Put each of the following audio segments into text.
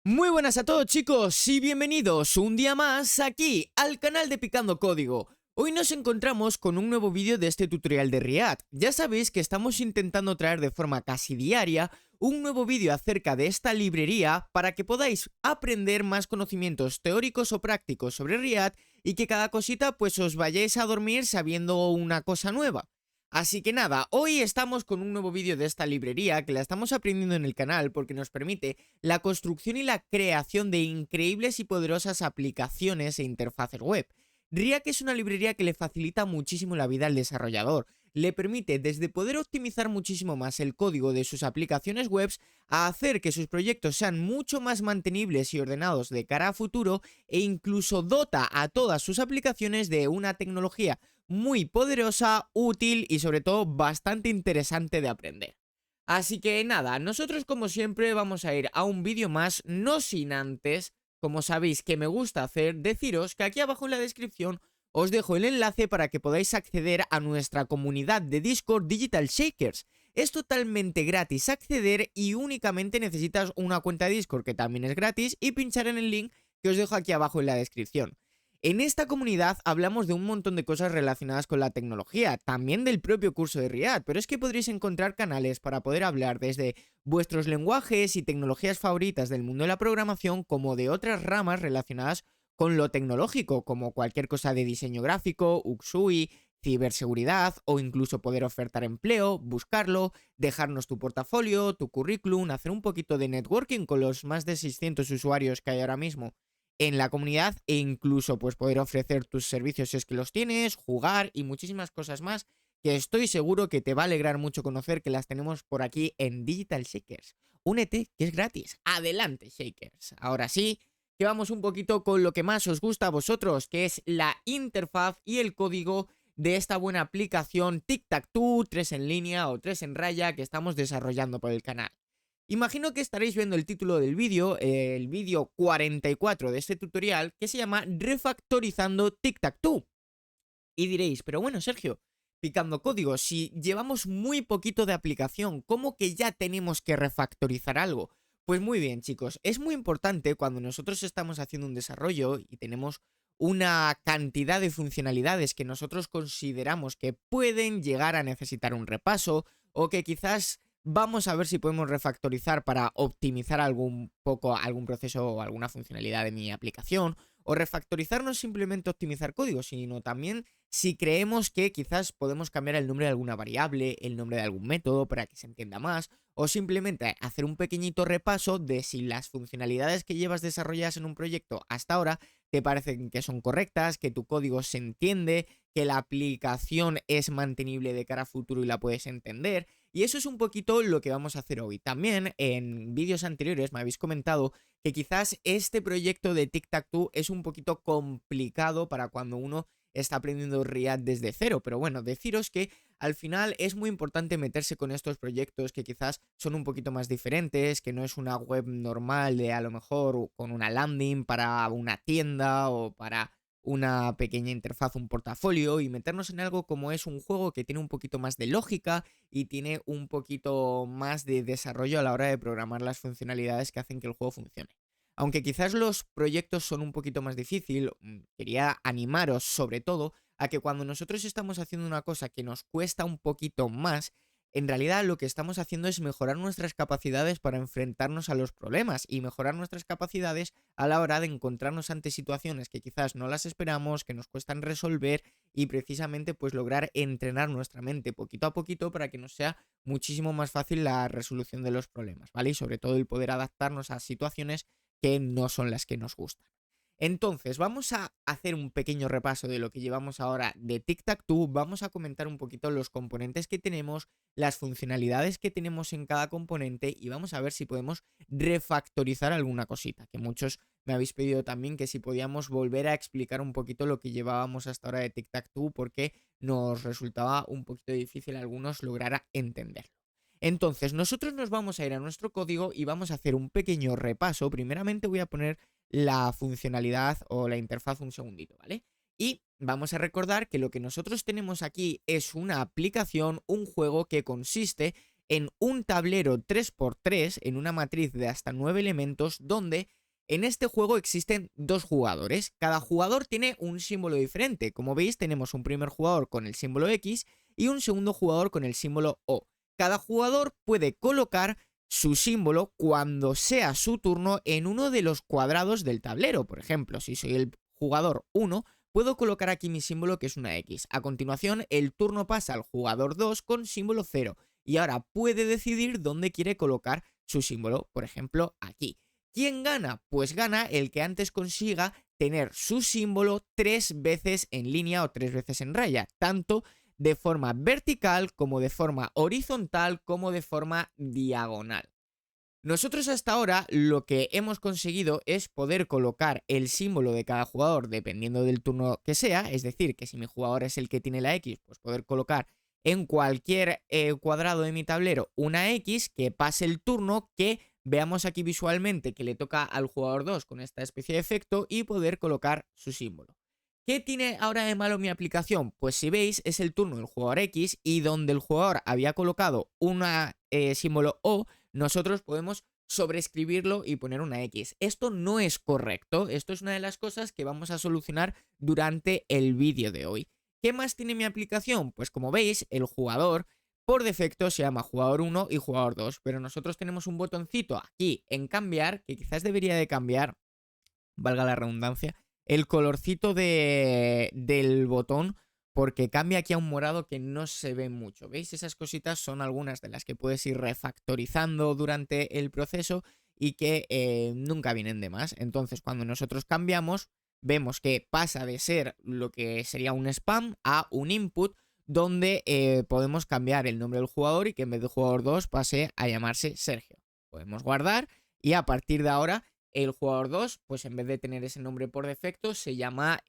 Muy buenas a todos, chicos, y bienvenidos un día más aquí al canal de Picando Código. Hoy nos encontramos con un nuevo vídeo de este tutorial de React. Ya sabéis que estamos intentando traer de forma casi diaria un nuevo vídeo acerca de esta librería para que podáis aprender más conocimientos teóricos o prácticos sobre React y que cada cosita pues os vayáis a dormir sabiendo una cosa nueva. Así que nada, hoy estamos con un nuevo vídeo de esta librería que la estamos aprendiendo en el canal porque nos permite la construcción y la creación de increíbles y poderosas aplicaciones e interfaces web. React es una librería que le facilita muchísimo la vida al desarrollador. Le permite desde poder optimizar muchísimo más el código de sus aplicaciones web a hacer que sus proyectos sean mucho más mantenibles y ordenados de cara a futuro e incluso dota a todas sus aplicaciones de una tecnología muy poderosa, útil y sobre todo bastante interesante de aprender. Así que nada, nosotros como siempre vamos a ir a un vídeo más, no sin antes, como sabéis que me gusta hacer, deciros que aquí abajo en la descripción os dejo el enlace para que podáis acceder a nuestra comunidad de Discord Digital Shakers. Es totalmente gratis acceder y únicamente necesitas una cuenta de Discord que también es gratis y pinchar en el link que os dejo aquí abajo en la descripción. En esta comunidad hablamos de un montón de cosas relacionadas con la tecnología, también del propio curso de React, pero es que podréis encontrar canales para poder hablar desde vuestros lenguajes y tecnologías favoritas del mundo de la programación como de otras ramas relacionadas con lo tecnológico, como cualquier cosa de diseño gráfico, UXUI, ciberseguridad o incluso poder ofertar empleo, buscarlo, dejarnos tu portafolio, tu currículum, hacer un poquito de networking con los más de 600 usuarios que hay ahora mismo en la comunidad e incluso pues poder ofrecer tus servicios si es que los tienes, jugar y muchísimas cosas más que estoy seguro que te va a alegrar mucho conocer que las tenemos por aquí en Digital Shakers. Únete, que es gratis. Adelante, Shakers. Ahora sí, que vamos un poquito con lo que más os gusta a vosotros, que es la interfaz y el código de esta buena aplicación Tic-Tac-Toe 3 en línea o 3 en raya que estamos desarrollando por el canal. Imagino que estaréis viendo el título del vídeo, el vídeo 44 de este tutorial, que se llama Refactorizando Tic-Tac-Toe. Y diréis, pero bueno, Sergio, picando código, si llevamos muy poquito de aplicación, ¿cómo que ya tenemos que refactorizar algo? Pues muy bien, chicos, es muy importante cuando nosotros estamos haciendo un desarrollo y tenemos una cantidad de funcionalidades que nosotros consideramos que pueden llegar a necesitar un repaso o que quizás vamos a ver si podemos refactorizar para optimizar algún poco algún proceso o alguna funcionalidad de mi aplicación, o refactorizar no es simplemente optimizar código, sino también si creemos que quizás podemos cambiar el nombre de alguna variable, el nombre de algún método para que se entienda más, o simplemente hacer un pequeñito repaso de si las funcionalidades que llevas desarrolladas en un proyecto hasta ahora te parecen que son correctas, que tu código se entiende, que la aplicación es mantenible de cara a futuro y la puedes entender. Y eso es un poquito lo que vamos a hacer hoy. También en vídeos anteriores me habéis comentado que quizás este proyecto de Tic-Tac-Toe es un poquito complicado para cuando uno está aprendiendo React desde cero, pero bueno, deciros que al final es muy importante meterse con estos proyectos que quizás son un poquito más diferentes, que no es una web normal de a lo mejor con una landing para una tienda o para una pequeña interfaz, un portafolio, y meternos en algo como es un juego que tiene un poquito más de lógica y tiene un poquito más de desarrollo a la hora de programar las funcionalidades que hacen que el juego funcione. Aunque quizás los proyectos son un poquito más difícil, quería animaros sobre todo a que cuando nosotros estamos haciendo una cosa que nos cuesta un poquito más, en realidad lo que estamos haciendo es mejorar nuestras capacidades para enfrentarnos a los problemas y mejorar nuestras capacidades a la hora de encontrarnos ante situaciones que quizás no las esperamos, que nos cuestan resolver y precisamente pues lograr entrenar nuestra mente poquito a poquito para que nos sea muchísimo más fácil la resolución de los problemas, ¿vale? Y sobre todo el poder adaptarnos a situaciones que no son las que nos gustan. Entonces, vamos a hacer un pequeño repaso de lo que llevamos ahora de Tic-Tac-Toe, vamos a comentar un poquito los componentes que tenemos, las funcionalidades que tenemos en cada componente y vamos a ver si podemos refactorizar alguna cosita, que muchos me habéis pedido también que si podíamos volver a explicar un poquito lo que llevábamos hasta ahora de Tic-Tac-Toe porque nos resultaba un poquito difícil a algunos lograr entenderlo. Entonces, nosotros nos vamos a ir a nuestro código y vamos a hacer un pequeño repaso. Primeramente voy a poner la funcionalidad o la interfaz un segundito, ¿vale? Y vamos a recordar que lo que nosotros tenemos aquí es una aplicación, un juego que consiste en un tablero 3×3, en una matriz de hasta 9 elementos, donde en este juego existen 2 jugadores. Cada jugador tiene un símbolo diferente. Como veis, tenemos un primer jugador con el símbolo X y un segundo jugador con el símbolo O. Cada jugador puede colocar su símbolo cuando sea su turno en uno de los cuadrados del tablero. Por ejemplo, si soy el jugador 1, puedo colocar aquí mi símbolo, que es una X. A continuación, el turno pasa al jugador 2 con símbolo 0. Y ahora puede decidir dónde quiere colocar su símbolo. Por ejemplo, aquí. ¿Quién gana? Pues gana el que antes consiga tener su símbolo 3 veces en línea o 3 veces en raya. Tanto de forma vertical como de forma horizontal como de forma diagonal. Nosotros hasta ahora lo que hemos conseguido es poder colocar el símbolo de cada jugador dependiendo del turno que sea, es decir, que si mi jugador es el que tiene la X, pues poder colocar en cualquier cuadrado de mi tablero una X, que pase el turno, que veamos aquí visualmente que le toca al jugador 2 con esta especie de efecto y poder colocar su símbolo. ¿Qué tiene ahora de malo mi aplicación? Pues si veis es el turno del jugador X y donde el jugador había colocado un símbolo O, nosotros podemos sobreescribirlo y poner una X. Esto no es correcto, esto es una de las cosas que vamos a solucionar durante el vídeo de hoy. ¿Qué más tiene mi aplicación? Pues como veis, el jugador por defecto se llama jugador 1 y jugador 2, pero nosotros tenemos un botoncito aquí en cambiar, que quizás debería de cambiar, valga la redundancia, el colorcito del botón, porque cambia aquí a un morado que no se ve mucho. ¿Veis? Esas cositas son algunas de las que puedes ir refactorizando durante el proceso y que nunca vienen de más. Entonces, cuando nosotros cambiamos, vemos que pasa de ser lo que sería un spam a un input, donde podemos cambiar el nombre del jugador y que en vez de jugador 2 pase a llamarse Sergio. Podemos guardar y a partir de ahora el jugador 2, pues en vez de tener ese nombre por defecto, se llama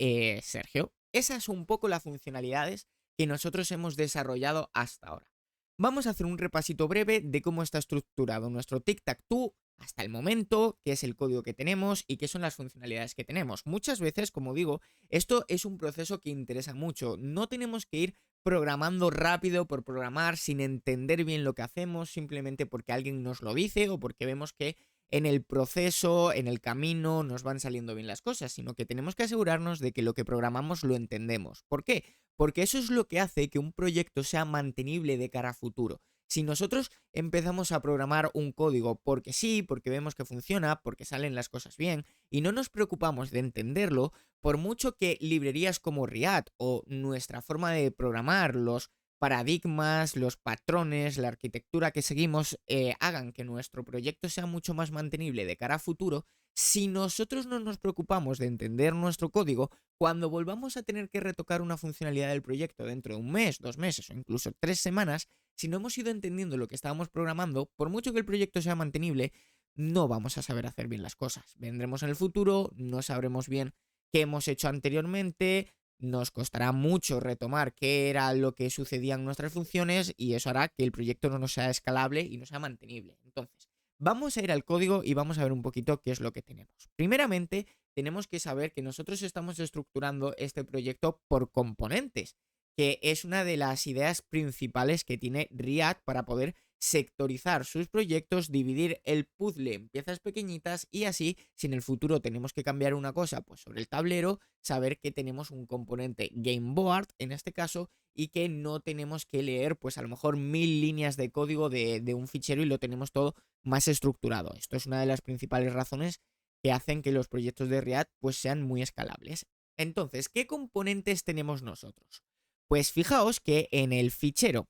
Sergio. Esas son un poco las funcionalidades que nosotros hemos desarrollado hasta ahora. Vamos a hacer un repasito breve de cómo está estructurado nuestro Tic-Tac-Toe hasta el momento, qué es el código que tenemos y qué son las funcionalidades que tenemos. Muchas veces, como digo, esto es un proceso que interesa mucho. No tenemos que ir programando rápido por programar sin entender bien lo que hacemos, simplemente porque alguien nos lo dice o porque vemos que en el proceso, en el camino, nos van saliendo bien las cosas, sino que tenemos que asegurarnos de que lo que programamos lo entendemos. ¿Por qué? Porque eso es lo que hace que un proyecto sea mantenible de cara a futuro. Si nosotros empezamos a programar un código porque sí, porque vemos que funciona, porque salen las cosas bien, y no nos preocupamos de entenderlo, por mucho que librerías como React o nuestra forma de programar, los paradigmas, los patrones, la arquitectura que seguimos hagan que nuestro proyecto sea mucho más mantenible de cara a futuro, si nosotros no nos preocupamos de entender nuestro código, cuando volvamos a tener que retocar una funcionalidad del proyecto dentro de un mes, 2 meses o incluso 3 semanas, si no hemos ido entendiendo lo que estábamos programando, por mucho que el proyecto sea mantenible, no vamos a saber hacer bien las cosas. Vendremos en el futuro, no sabremos bien qué hemos hecho anteriormente, nos costará mucho retomar qué era lo que sucedía en nuestras funciones y eso hará que el proyecto no nos sea escalable y no sea mantenible. Entonces, vamos a ir al código y vamos a ver un poquito qué es lo que tenemos. Primeramente, tenemos que saber que nosotros estamos estructurando este proyecto por componentes, que es una de las ideas principales que tiene React para poder sectorizar sus proyectos, dividir el puzzle en piezas pequeñitas y así, si en el futuro tenemos que cambiar una cosa pues sobre el tablero, saber que tenemos un componente game board en este caso y que no tenemos que leer pues a lo mejor 1000 líneas de código de un fichero y lo tenemos todo más estructurado. Esto es una de las principales razones que hacen que los proyectos de React pues sean muy escalables. Entonces, ¿qué componentes tenemos nosotros? Pues fijaos que en el fichero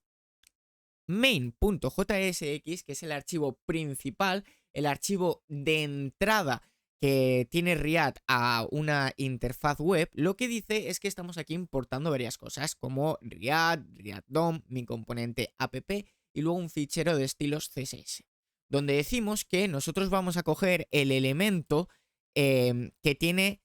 main.jsx, que es el archivo principal, el archivo de entrada que tiene React a una interfaz web, lo que dice es que estamos aquí importando varias cosas como React, React DOM, mi componente app y luego un fichero de estilos CSS, donde decimos que nosotros vamos a coger el elemento que tiene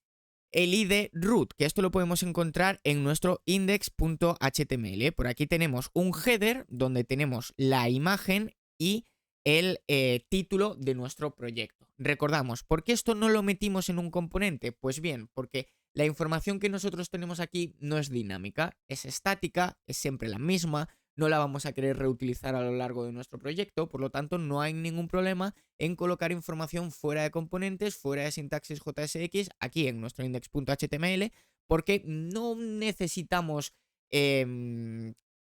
el ID root, que esto lo podemos encontrar en nuestro index.html. Por aquí tenemos un header donde tenemos la imagen y el título de nuestro proyecto. Recordamos, ¿por qué esto no lo metimos en un componente? Pues bien, porque la información que nosotros tenemos aquí no es dinámica, es estática, es siempre la misma, no la vamos a querer reutilizar a lo largo de nuestro proyecto, por lo tanto no hay ningún problema en colocar información fuera de componentes, fuera de sintaxis JSX, aquí en nuestro index.html, porque no necesitamos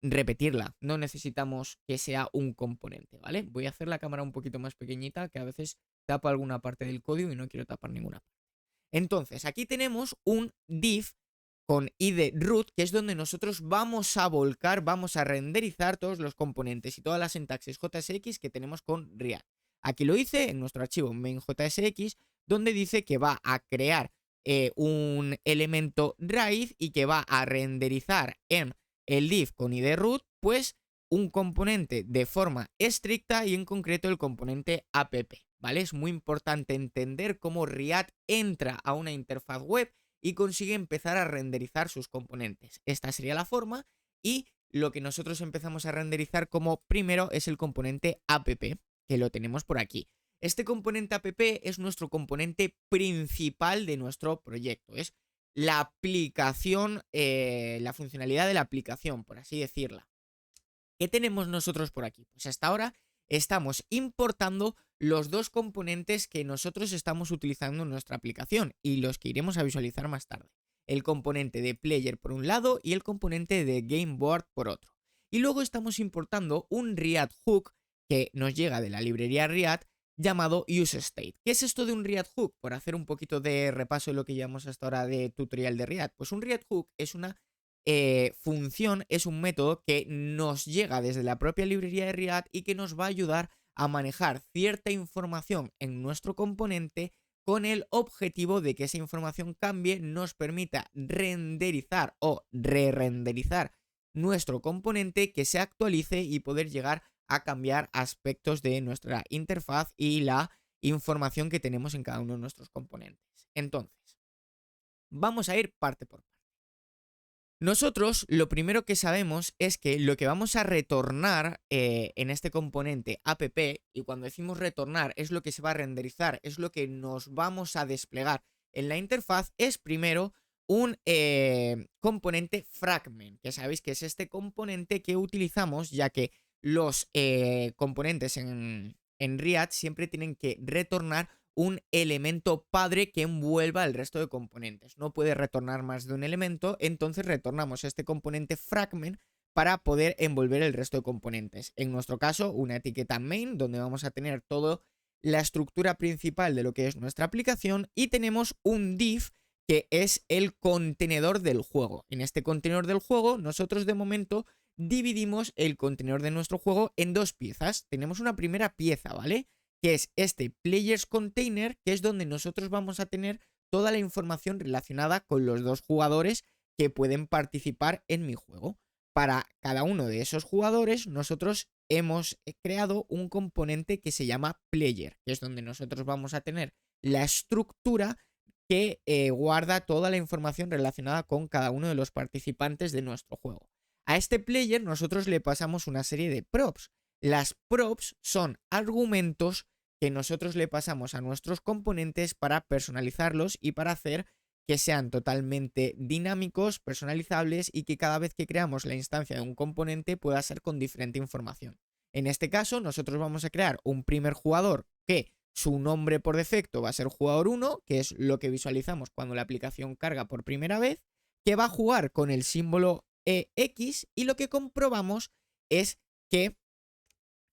repetirla, no necesitamos que sea un componente, ¿vale? Voy a hacer la cámara un poquito más pequeñita, que a veces tapa alguna parte del código y no quiero tapar ninguna parte. Entonces, aquí tenemos un div con id root, que es donde nosotros vamos a volcar, vamos a renderizar todos los componentes y todas las sintaxis JSX que tenemos con React. Aquí lo hice en nuestro archivo main.jsx, donde dice que va a crear un elemento raíz y que va a renderizar en el div con id root, pues un componente de forma estricta y en concreto el componente app, ¿vale? Es muy importante entender cómo React entra a una interfaz web y consigue empezar a renderizar sus componentes. Esta sería la forma y lo que nosotros empezamos a renderizar como primero es el componente app, que lo tenemos por aquí. Este componente app es nuestro componente principal de nuestro proyecto, es la aplicación, la funcionalidad de la aplicación, por así decirla. ¿Qué tenemos nosotros por aquí? Pues hasta ahora estamos importando los dos componentes que nosotros estamos utilizando en nuestra aplicación y los que iremos a visualizar más tarde. El componente de Player por un lado y el componente de Game Board por otro. Y luego estamos importando un React Hook que nos llega de la librería React llamado useState. ¿Qué es esto de un React Hook? Por hacer un poquito de repaso de lo que llevamos hasta ahora de tutorial de React. Pues un React Hook es una función, es un método que nos llega desde la propia librería de React y que nos va a ayudar a manejar cierta información en nuestro componente con el objetivo de que esa información cambie, nos permita renderizar o re-renderizar nuestro componente, que se actualice y poder llegar a cambiar aspectos de nuestra interfaz y la información que tenemos en cada uno de nuestros componentes. Entonces, vamos a ir parte por parte. Nosotros lo primero que sabemos es que lo que vamos a retornar en este componente app, y cuando decimos retornar es lo que se va a renderizar, es lo que nos vamos a desplegar en la interfaz, es primero un componente fragment, que sabéis que es este componente que utilizamos ya que los componentes en React siempre tienen que retornar un elemento padre que envuelva el resto de componentes. No puede retornar más de un elemento, entonces retornamos este componente fragment para poder envolver el resto de componentes. En nuestro caso, una etiqueta main, donde vamos a tener toda la estructura principal de lo que es nuestra aplicación, y tenemos un div que es el contenedor del juego. En este contenedor del juego, nosotros de momento dividimos el contenedor de nuestro juego en dos piezas. Tenemos una primera pieza, ¿vale?, que es este Players Container, que es donde nosotros vamos a tener toda la información relacionada con los dos jugadores que pueden participar en mi juego. Para cada uno de esos jugadores, nosotros hemos creado un componente que se llama Player, que es donde nosotros vamos a tener la estructura que guarda toda la información relacionada con cada uno de los participantes de nuestro juego. A este Player nosotros le pasamos una serie de props. Las props son argumentos que nosotros le pasamos a nuestros componentes para personalizarlos y para hacer que sean totalmente dinámicos, personalizables y que cada vez que creamos la instancia de un componente pueda ser con diferente información. En este caso, nosotros vamos a crear un primer jugador que su nombre por defecto va a ser jugador 1, que es lo que visualizamos cuando la aplicación carga por primera vez, que va a jugar con el símbolo X, y lo que comprobamos es que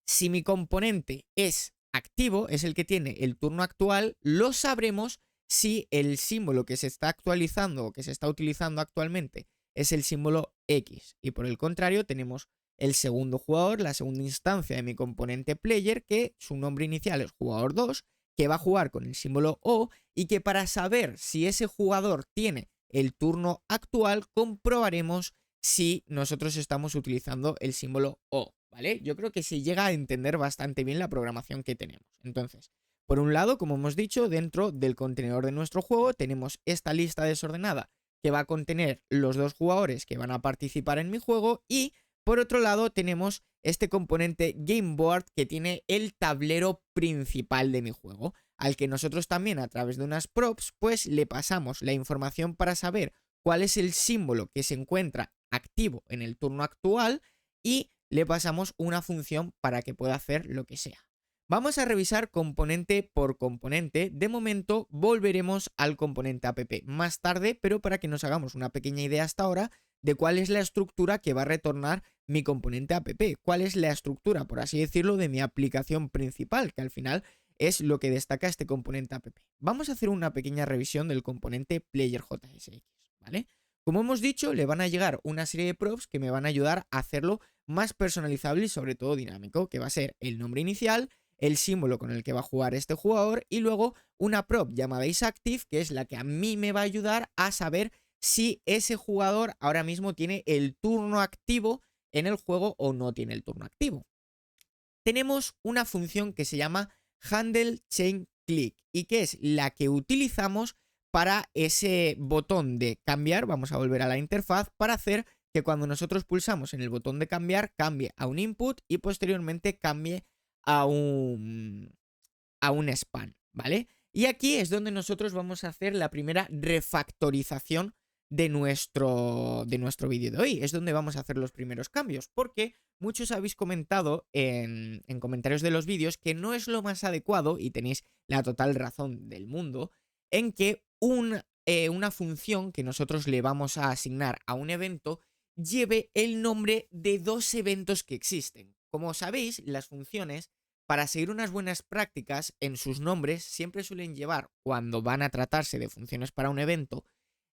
si mi componente es activo, es el que tiene el turno actual, lo sabremos si el símbolo que se está actualizando o que se está utilizando actualmente es el símbolo X. Y por el contrario, tenemos el segundo jugador, la segunda instancia de mi componente player, que su nombre inicial es jugador 2, que va a jugar con el símbolo O, y que para saber si ese jugador tiene el turno actual, comprobaremos si nosotros estamos utilizando el símbolo O, ¿vale? Yo creo que se llega a entender bastante bien la programación que tenemos. Entonces, por un lado, como hemos dicho, dentro del contenedor de nuestro juego tenemos esta lista desordenada que va a contener los dos jugadores que van a participar en mi juego, y por otro lado tenemos este componente Game Board que tiene el tablero principal de mi juego, al que nosotros también a través de unas props pues le pasamos la información para saber cuál es el símbolo que se encuentra activo en el turno actual y le pasamos una función para que pueda hacer lo que sea. Vamos a revisar componente por componente. De momento volveremos al componente app más tarde, pero para que nos hagamos una pequeña idea hasta ahora de cuál es la estructura que va a retornar mi componente app, cuál es la estructura, por así decirlo, de mi aplicación principal, que al final es lo que destaca este componente app. Vamos a hacer una pequeña revisión del componente PlayerJSX, ¿vale? Como hemos dicho, le van a llegar una serie de props que me van a ayudar a hacerlo más personalizable y sobre todo dinámico, que va a ser el nombre inicial, el símbolo con el que va a jugar este jugador y luego una prop llamada isActive, que es la que a mí me va a ayudar a saber si ese jugador ahora mismo tiene el turno activo en el juego o no tiene el turno activo. Tenemos una función que se llama handleChainClick y que es la que utilizamos para ese botón de cambiar. Vamos a volver a la interfaz para hacer que cuando nosotros pulsamos en el botón de cambiar cambie a un input y posteriormente cambie a un span, ¿vale? Y aquí es donde nosotros vamos a hacer la primera refactorización de nuestro vídeo de hoy. Es donde vamos a hacer los primeros cambios, porque muchos habéis comentado en comentarios de los vídeos que no es lo más adecuado, y tenéis la total razón del mundo, en que una función que nosotros le vamos a asignar a un evento lleve el nombre de dos eventos que existen. Como sabéis, las funciones, para seguir unas buenas prácticas en sus nombres, siempre suelen llevar, cuando van a tratarse de funciones para un evento,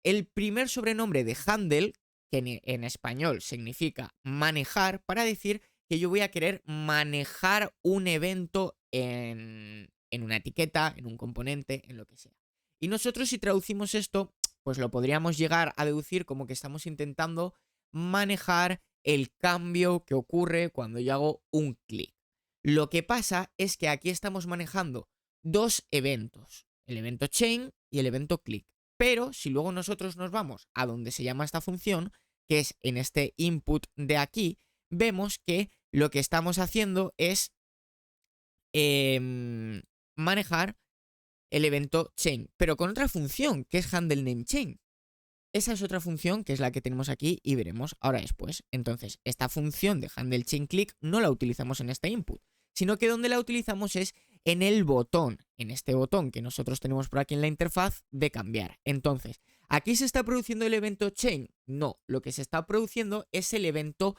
el primer sobrenombre de handle, que en español significa manejar, para decir que yo voy a querer manejar un evento en una etiqueta, en un componente, en lo que sea. Y nosotros, si traducimos esto, pues lo podríamos llegar a deducir como que estamos intentando manejar el cambio que ocurre cuando yo hago un clic. Lo que pasa es que aquí estamos manejando dos eventos, el evento chain y el evento click. Pero si luego nosotros nos vamos a donde se llama esta función, que es en este input de aquí, vemos que lo que estamos haciendo es manejar el evento chain, pero con otra función, que es handleNameChain. Esa es otra función que es la que tenemos aquí y veremos ahora después. Entonces, esta función de handleChainClick no la utilizamos en este input, sino que donde la utilizamos es en el botón, en este botón que nosotros tenemos por aquí en la interfaz de cambiar. Entonces, ¿aquí se está produciendo el evento chain? No, lo que se está produciendo es el evento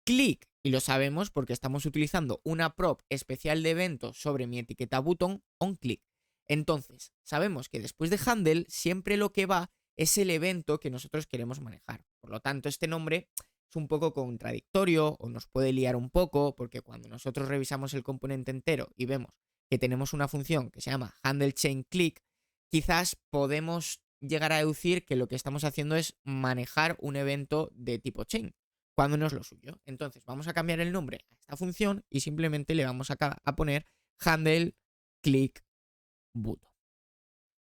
click, y lo sabemos porque estamos utilizando una prop especial de evento sobre mi etiqueta button onClick. Entonces, sabemos que después de handle siempre lo que va es el evento que nosotros queremos manejar. Por lo tanto, este nombre es un poco contradictorio o nos puede liar un poco, porque cuando nosotros revisamos el componente entero y vemos que tenemos una función que se llama handleChainClick, quizás podemos llegar a deducir que lo que estamos haciendo es manejar un evento de tipo chain, cuando no es lo suyo. Entonces vamos a cambiar el nombre a esta función y simplemente le vamos a poner handleClickButton.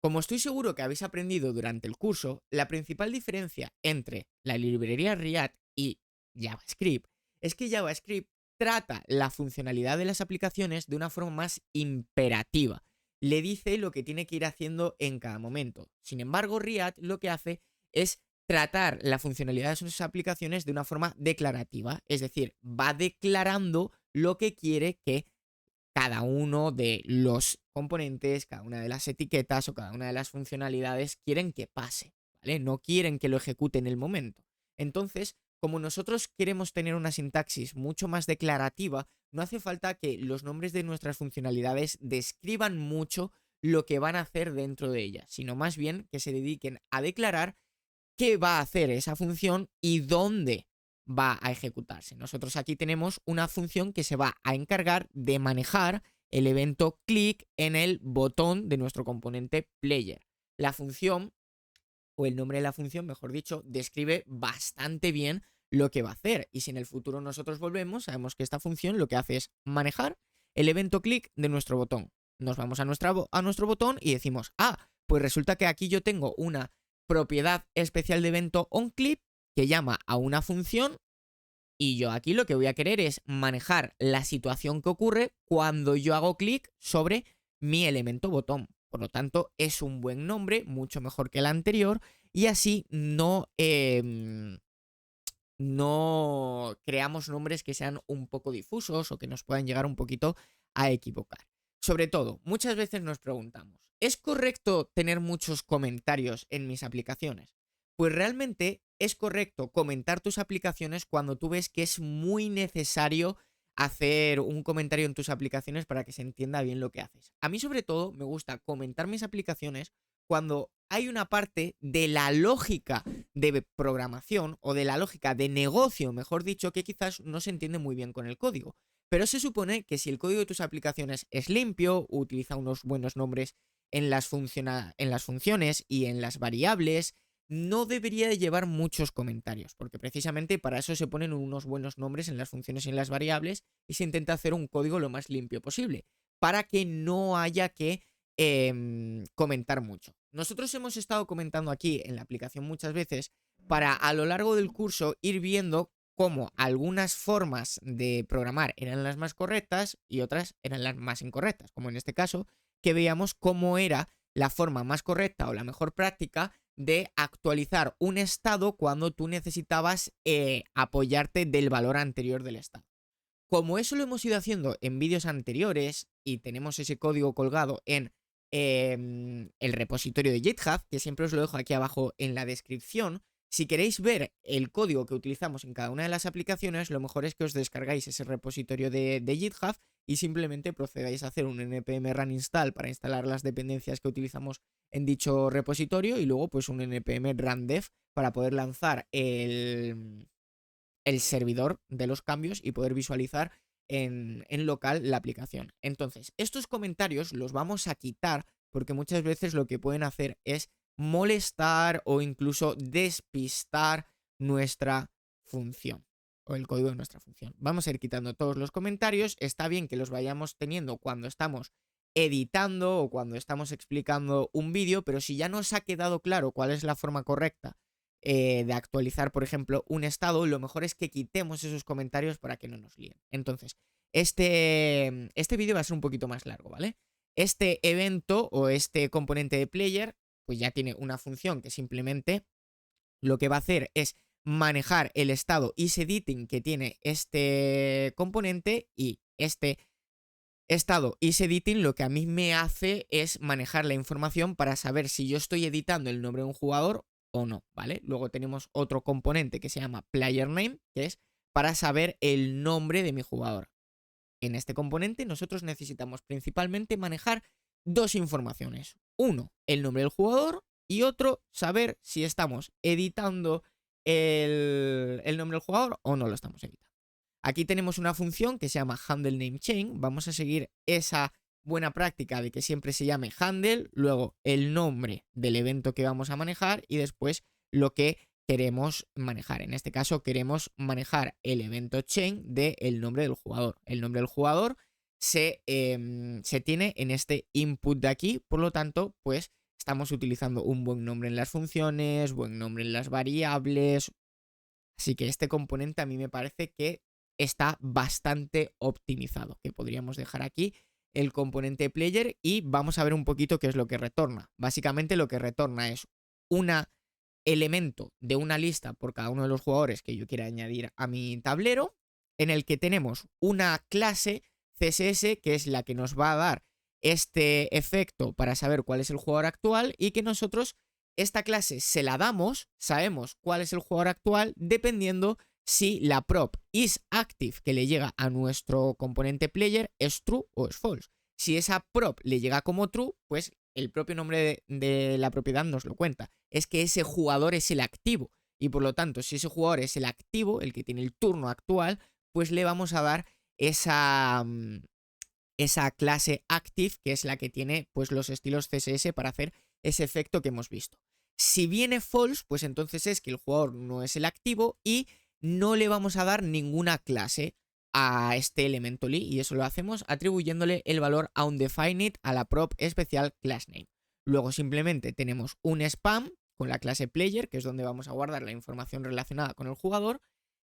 Como estoy seguro que habéis aprendido durante el curso, la principal diferencia entre la librería React y JavaScript es que JavaScript trata la funcionalidad de las aplicaciones de una forma más imperativa. Le dice lo que tiene que ir haciendo en cada momento. Sin embargo, React lo que hace es tratar la funcionalidad de sus aplicaciones de una forma declarativa. Es decir, va declarando lo que quiere que cada uno de los componentes, cada una de las etiquetas o cada una de las funcionalidades quieren que pase, ¿vale? No quieren que lo ejecute en el momento. Entonces, como nosotros queremos tener una sintaxis mucho más declarativa, no hace falta que los nombres de nuestras funcionalidades describan mucho lo que van a hacer dentro de ellas, sino más bien que se dediquen a declarar qué va a hacer esa función y dónde va a ejecutarse. Nosotros aquí tenemos una función que se va a encargar de manejar el evento click en el botón de nuestro componente player. La función, o el nombre de la función, mejor dicho, describe bastante bien lo que va a hacer. Y si en el futuro nosotros volvemos, sabemos que esta función lo que hace es manejar el evento click de nuestro botón. Nos vamos a nuestro botón y decimos, pues resulta que aquí yo tengo una propiedad especial de evento onClick que llama a una función y yo aquí lo que voy a querer es manejar la situación que ocurre cuando yo hago clic sobre mi elemento botón. Por lo tanto, es un buen nombre, mucho mejor que el anterior, y así no no creamos nombres que sean un poco difusos o que nos puedan llegar un poquito a equivocar. Sobre todo, muchas veces nos preguntamos, ¿es correcto tener muchos comentarios en mis aplicaciones? Pues realmente es correcto comentar tus aplicaciones cuando tú ves que es muy necesario hacer un comentario en tus aplicaciones para que se entienda bien lo que haces. A mí sobre todo me gusta comentar mis aplicaciones cuando hay una parte de la lógica de programación o de la lógica de negocio, mejor dicho, que quizás no se entiende muy bien con el código. Pero se supone que si el código de tus aplicaciones es limpio, utiliza unos buenos nombres en las funciones y en las variables, no debería de llevar muchos comentarios, porque precisamente para eso se ponen unos buenos nombres en las funciones y en las variables y se intenta hacer un código lo más limpio posible, para que no haya que comentar mucho. Nosotros hemos estado comentando aquí en la aplicación muchas veces para a lo largo del curso ir viendo cómo algunas formas de programar eran las más correctas y otras eran las más incorrectas, como en este caso, que veíamos cómo era la forma más correcta o la mejor práctica de actualizar un estado cuando tú necesitabas apoyarte del valor anterior del estado. Como eso lo hemos ido haciendo en vídeos anteriores y tenemos ese código colgado en el repositorio de GitHub, que siempre os lo dejo aquí abajo en la descripción, si queréis ver el código que utilizamos en cada una de las aplicaciones, lo mejor es que os descargáis ese repositorio de GitHub y simplemente procedáis a hacer un npm run install para instalar las dependencias que utilizamos en dicho repositorio y luego pues un npm run dev para poder lanzar el servidor de los cambios y poder visualizar en local la aplicación. Entonces, estos comentarios los vamos a quitar porque muchas veces lo que pueden hacer es molestar o incluso despistar nuestra función o el código de nuestra función. Vamos a ir quitando todos los comentarios. Está bien que los vayamos teniendo cuando estamos editando o cuando estamos explicando un vídeo, pero si ya nos ha quedado claro cuál es la forma correcta de actualizar, por ejemplo, un estado, lo mejor es que quitemos esos comentarios para que no nos líen. Entonces, este vídeo va a ser un poquito más largo, ¿vale? Este evento o este componente de player, pues ya tiene una función que simplemente lo que va a hacer es manejar el estado isEditing que tiene este componente y este estado isEditing lo que a mí me hace es manejar la información para saber si yo estoy editando el nombre de un jugador o no, ¿vale? Luego tenemos otro componente que se llama playerName, que es para saber el nombre de mi jugador. En este componente nosotros necesitamos principalmente manejar dos informaciones. Uno, el nombre del jugador y otro, saber si estamos editando el nombre del jugador o no lo estamos editando. Aquí tenemos una función que se llama handleNameChain. Vamos a seguir esa buena práctica de que siempre se llame handle, luego el nombre del evento que vamos a manejar y después lo que queremos manejar. En este caso queremos manejar el evento chain del nombre del jugador. El nombre del jugador se tiene en este input de aquí, por lo tanto, pues estamos utilizando un buen nombre en las funciones, buen nombre en las variables. Así que este componente a mí me parece que está bastante optimizado, que podríamos dejar aquí el componente player y vamos a ver un poquito qué es lo que retorna. Básicamente lo que retorna es un elemento de una lista por cada uno de los jugadores que yo quiera añadir a mi tablero, en el que tenemos una clase CSS que es la que nos va a dar este efecto para saber cuál es el jugador actual y que nosotros esta clase se la damos, sabemos cuál es el jugador actual dependiendo si la prop isActive que le llega a nuestro componente player es true o es false. Si esa prop le llega como true, pues el propio nombre de la propiedad nos lo cuenta. Es que ese jugador es el activo y por lo tanto si ese jugador es el activo, el que tiene el turno actual, pues le vamos a dar esa clase active que es la que tiene pues los estilos CSS para hacer ese efecto que hemos visto. Si viene false, pues entonces es que el jugador no es el activo y no le vamos a dar ninguna clase a este elemento li y eso lo hacemos atribuyéndole el valor a un definite a la prop especial className. Luego simplemente tenemos un spam con la clase player, que es donde vamos a guardar la información relacionada con el jugador.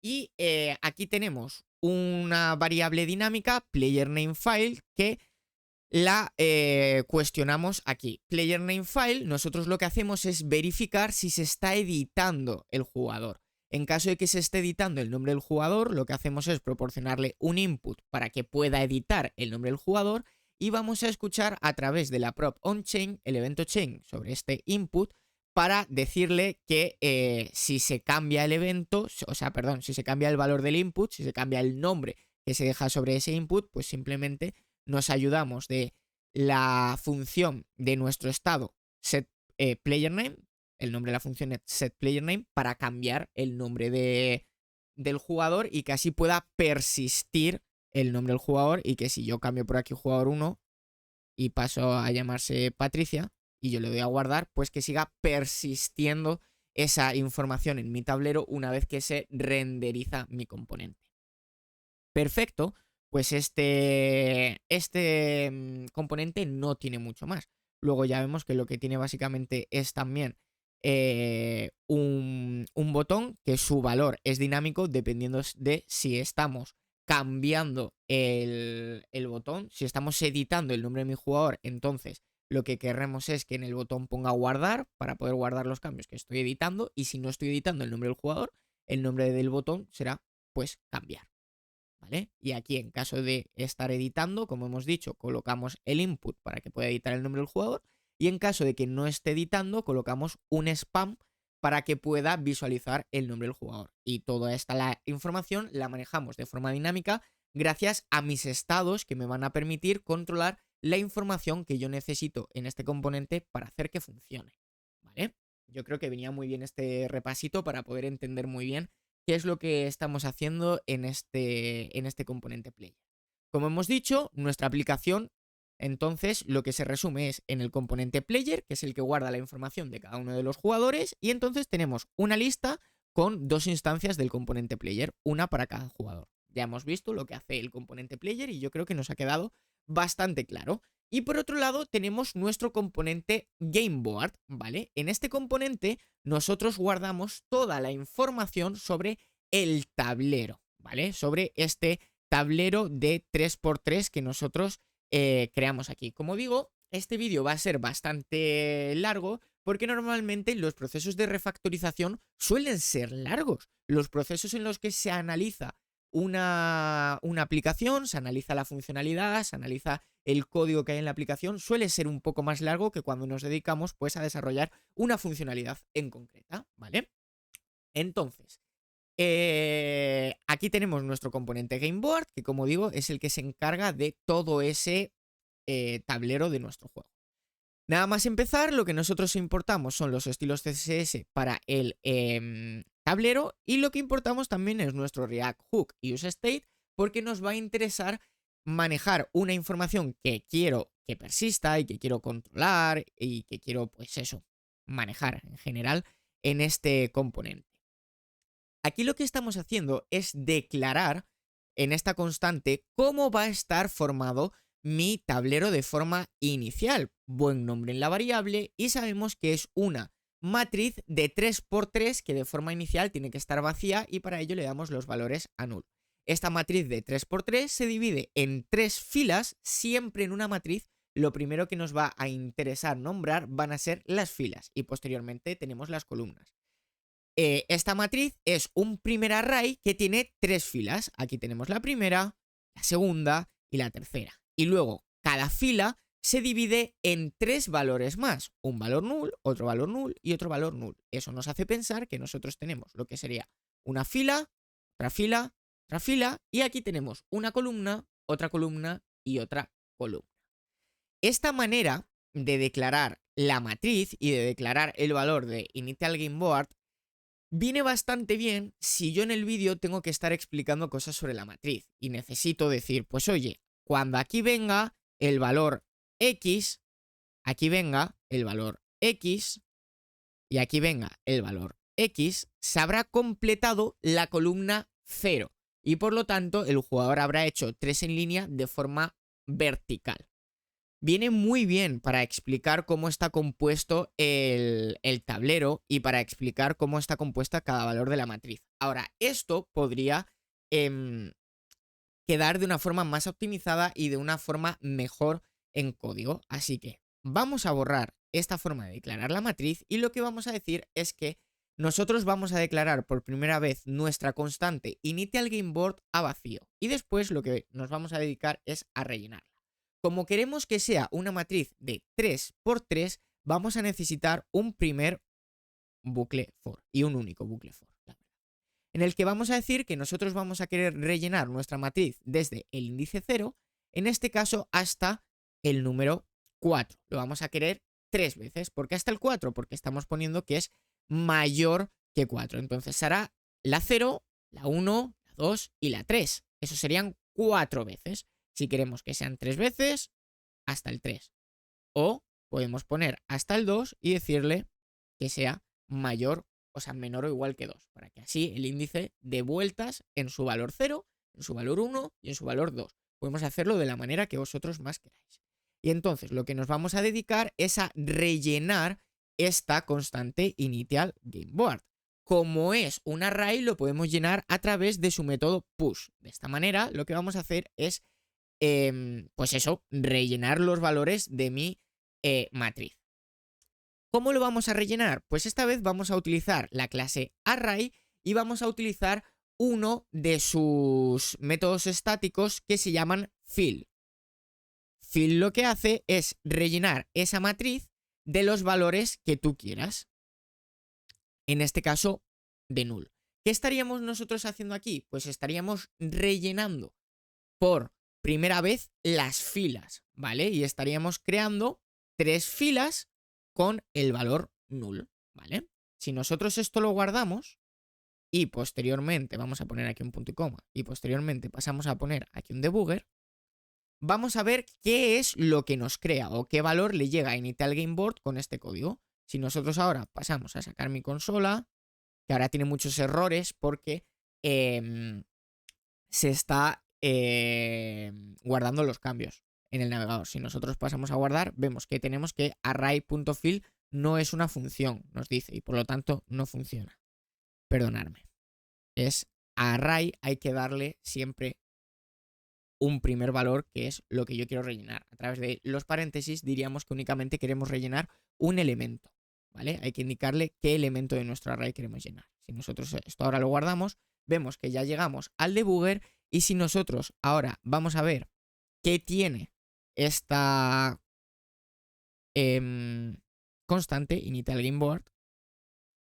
Y aquí tenemos una variable dinámica, playerNameFile, que la cuestionamos aquí. PlayerNameFile, nosotros lo que hacemos es verificar si se está editando el jugador. En caso de que se esté editando el nombre del jugador, lo que hacemos es proporcionarle un input para que pueda editar el nombre del jugador y vamos a escuchar a través de la prop onChain el evento chain sobre este input para decirle que si se cambia el evento, o sea, perdón, si se cambia el valor del input, si se cambia el nombre que se deja sobre ese input, pues simplemente nos ayudamos de la función de nuestro estado setPlayerName, el nombre de la función es setPlayerName, para cambiar el nombre del jugador y que así pueda persistir el nombre del jugador y que si yo cambio por aquí jugador 1 y paso a llamarse Patricia y yo le doy a guardar, pues que siga persistiendo esa información en mi tablero una vez que se renderiza mi componente. Perfecto, pues este componente no tiene mucho más. Luego ya vemos que lo que tiene básicamente es también un botón que su valor es dinámico dependiendo de si estamos cambiando el botón, si estamos editando el nombre de mi jugador, entonces lo que querremos es que en el botón ponga guardar para poder guardar los cambios que estoy editando, y si no estoy editando el nombre del jugador, el nombre del botón será pues cambiar. ¿Vale? Y aquí en caso de estar editando, como hemos dicho, colocamos el input para que pueda editar el nombre del jugador, y en caso de que no esté editando, colocamos un spam para que pueda visualizar el nombre del jugador. Y toda esta información la manejamos de forma dinámica gracias a mis estados que me van a permitir controlar la información que yo necesito en este componente para hacer que funcione. ¿Vale? Yo creo que venía muy bien este repasito para poder entender muy bien qué es lo que estamos haciendo en este componente player. Como hemos dicho, nuestra aplicación, entonces, lo que se resume es en el componente player, que es el que guarda la información de cada uno de los jugadores, y entonces tenemos una lista con dos instancias del componente player, una para cada jugador. Ya hemos visto lo que hace el componente player y yo creo que nos ha quedado bastante claro. Y por otro lado tenemos nuestro componente Gameboard, ¿vale? En este componente nosotros guardamos toda la información sobre el tablero, ¿vale? Sobre este tablero de 3x3 que nosotros creamos aquí. Como digo, este vídeo va a ser bastante largo porque normalmente los procesos de refactorización suelen ser largos. Los procesos en los que se analiza una aplicación, se analiza la funcionalidad, se analiza el código que hay en la aplicación, suele ser un poco más largo que cuando nos dedicamos pues a desarrollar una funcionalidad en concreta, ¿vale? Entonces, aquí tenemos nuestro componente Gameboard, que como digo es el que se encarga de todo ese tablero de nuestro juego. Nada más empezar, lo que nosotros importamos son los estilos CSS para el tablero, y lo que importamos también es nuestro React Hook y UseState, porque nos va a interesar manejar una información que quiero que persista y que quiero controlar y que quiero, pues eso, manejar en general en este componente. Aquí lo que estamos haciendo es declarar en esta constante cómo va a estar formado mi tablero de forma inicial. Buen nombre en la variable, y sabemos que es una matriz de 3x3 que de forma inicial tiene que estar vacía, y para ello le damos los valores a null. Esta matriz de 3x3 se divide en 3 filas. Siempre en una matriz lo primero que nos va a interesar nombrar van a ser las filas y posteriormente tenemos las columnas. Esta matriz es un primer array que tiene 3 filas. Aquí tenemos la primera, la segunda y la tercera. Y luego cada fila se divide en 3 valores más. Un valor null, otro valor null y otro valor null. Eso nos hace pensar que nosotros tenemos lo que sería una fila, otra fila, otra fila, y aquí tenemos una columna y otra columna. Esta manera de declarar la matriz y de declarar el valor de initial Gameboard viene bastante bien si yo en el vídeo tengo que estar explicando cosas sobre la matriz y necesito decir, pues oye, cuando aquí venga el valor X, aquí venga el valor X y aquí venga el valor X, se habrá completado la columna 0 y por lo tanto el jugador habrá hecho 3 en línea de forma vertical. Viene muy bien para explicar cómo está compuesto el tablero y para explicar cómo está compuesta cada valor de la matriz. Ahora, esto podría quedar de una forma más optimizada y de una forma mejor en código. Así que vamos a borrar esta forma de declarar la matriz y lo que vamos a decir es que nosotros vamos a declarar por primera vez nuestra constante initial game board a vacío y después lo que nos vamos a dedicar es a rellenarla. Como queremos que sea una matriz de 3×3, vamos a necesitar un primer bucle for y un único bucle for, en el que vamos a decir que nosotros vamos a querer rellenar nuestra matriz desde el índice 0, en este caso hasta el número 4. Lo vamos a querer 3 veces. ¿Por qué hasta el 4? Porque estamos poniendo que es mayor que 4. Entonces será la 0, la 1, la 2 y la 3. Eso serían 4 veces. Si queremos que sean 3 veces, hasta el 3. O podemos poner hasta el 2 y decirle que sea mayor, o sea, menor o igual que 2. Para que así el índice dé vueltas en su valor 0, en su valor 1 y en su valor 2. Podemos hacerlo de la manera que vosotros más queráis. Y entonces lo que nos vamos a dedicar es a rellenar esta constante initial game board. Como es un array, lo podemos llenar a través de su método push. De esta manera lo que vamos a hacer es, pues eso, rellenar los valores de mi matriz. ¿Cómo lo vamos a rellenar? Pues esta vez vamos a utilizar la clase array y vamos a utilizar uno de sus métodos estáticos que se llaman fill. Fill lo que hace es rellenar esa matriz de los valores que tú quieras. En este caso, de null. ¿Qué estaríamos nosotros haciendo aquí? Pues estaríamos rellenando por primera vez las filas, ¿vale? Y estaríamos creando 3 filas con el valor null, ¿vale? Si nosotros esto lo guardamos y posteriormente, vamos a poner aquí un punto y coma, y posteriormente pasamos a poner aquí un debugger, vamos a ver qué es lo que nos crea o qué valor le llega a initial game board con este código. Si nosotros ahora pasamos a sacar mi consola, que ahora tiene muchos errores porque se está guardando los cambios en el navegador. Si nosotros pasamos a guardar, vemos que tenemos que array.fill no es una función, nos dice, y por lo tanto no funciona. Perdonadme. Es array, hay que darle siempre un primer valor, que es lo que yo quiero rellenar. A través de los paréntesis diríamos que únicamente queremos rellenar un elemento, ¿vale? Hay que indicarle qué elemento de nuestro array queremos llenar. Si nosotros esto ahora lo guardamos, vemos que ya llegamos al debugger y si nosotros ahora vamos a ver qué tiene esta constante initial game board,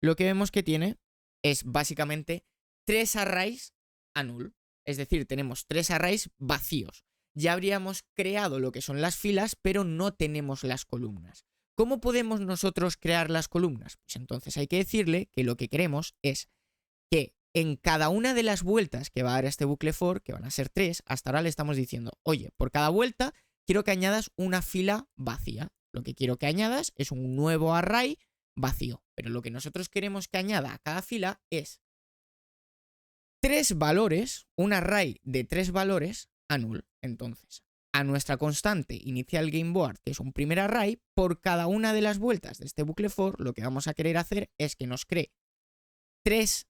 lo que vemos que tiene es básicamente 3 arrays a null. Es decir, tenemos 3 arrays vacíos. Ya habríamos creado lo que son las filas, pero no tenemos las columnas. ¿Cómo podemos nosotros crear las columnas? Pues entonces hay que decirle que lo que queremos es que en cada una de las vueltas que va a dar este bucle for, que van a ser 3, hasta ahora le estamos diciendo, oye, por cada vuelta quiero que añadas una fila vacía. Lo que quiero que añadas es un nuevo array vacío. Pero lo que nosotros queremos que añada a cada fila es 3 valores, un array de 3 valores a null. Entonces, a nuestra constante inicial game board, que es un primer array, por cada una de las vueltas de este bucle for, lo que vamos a querer hacer es que nos cree 3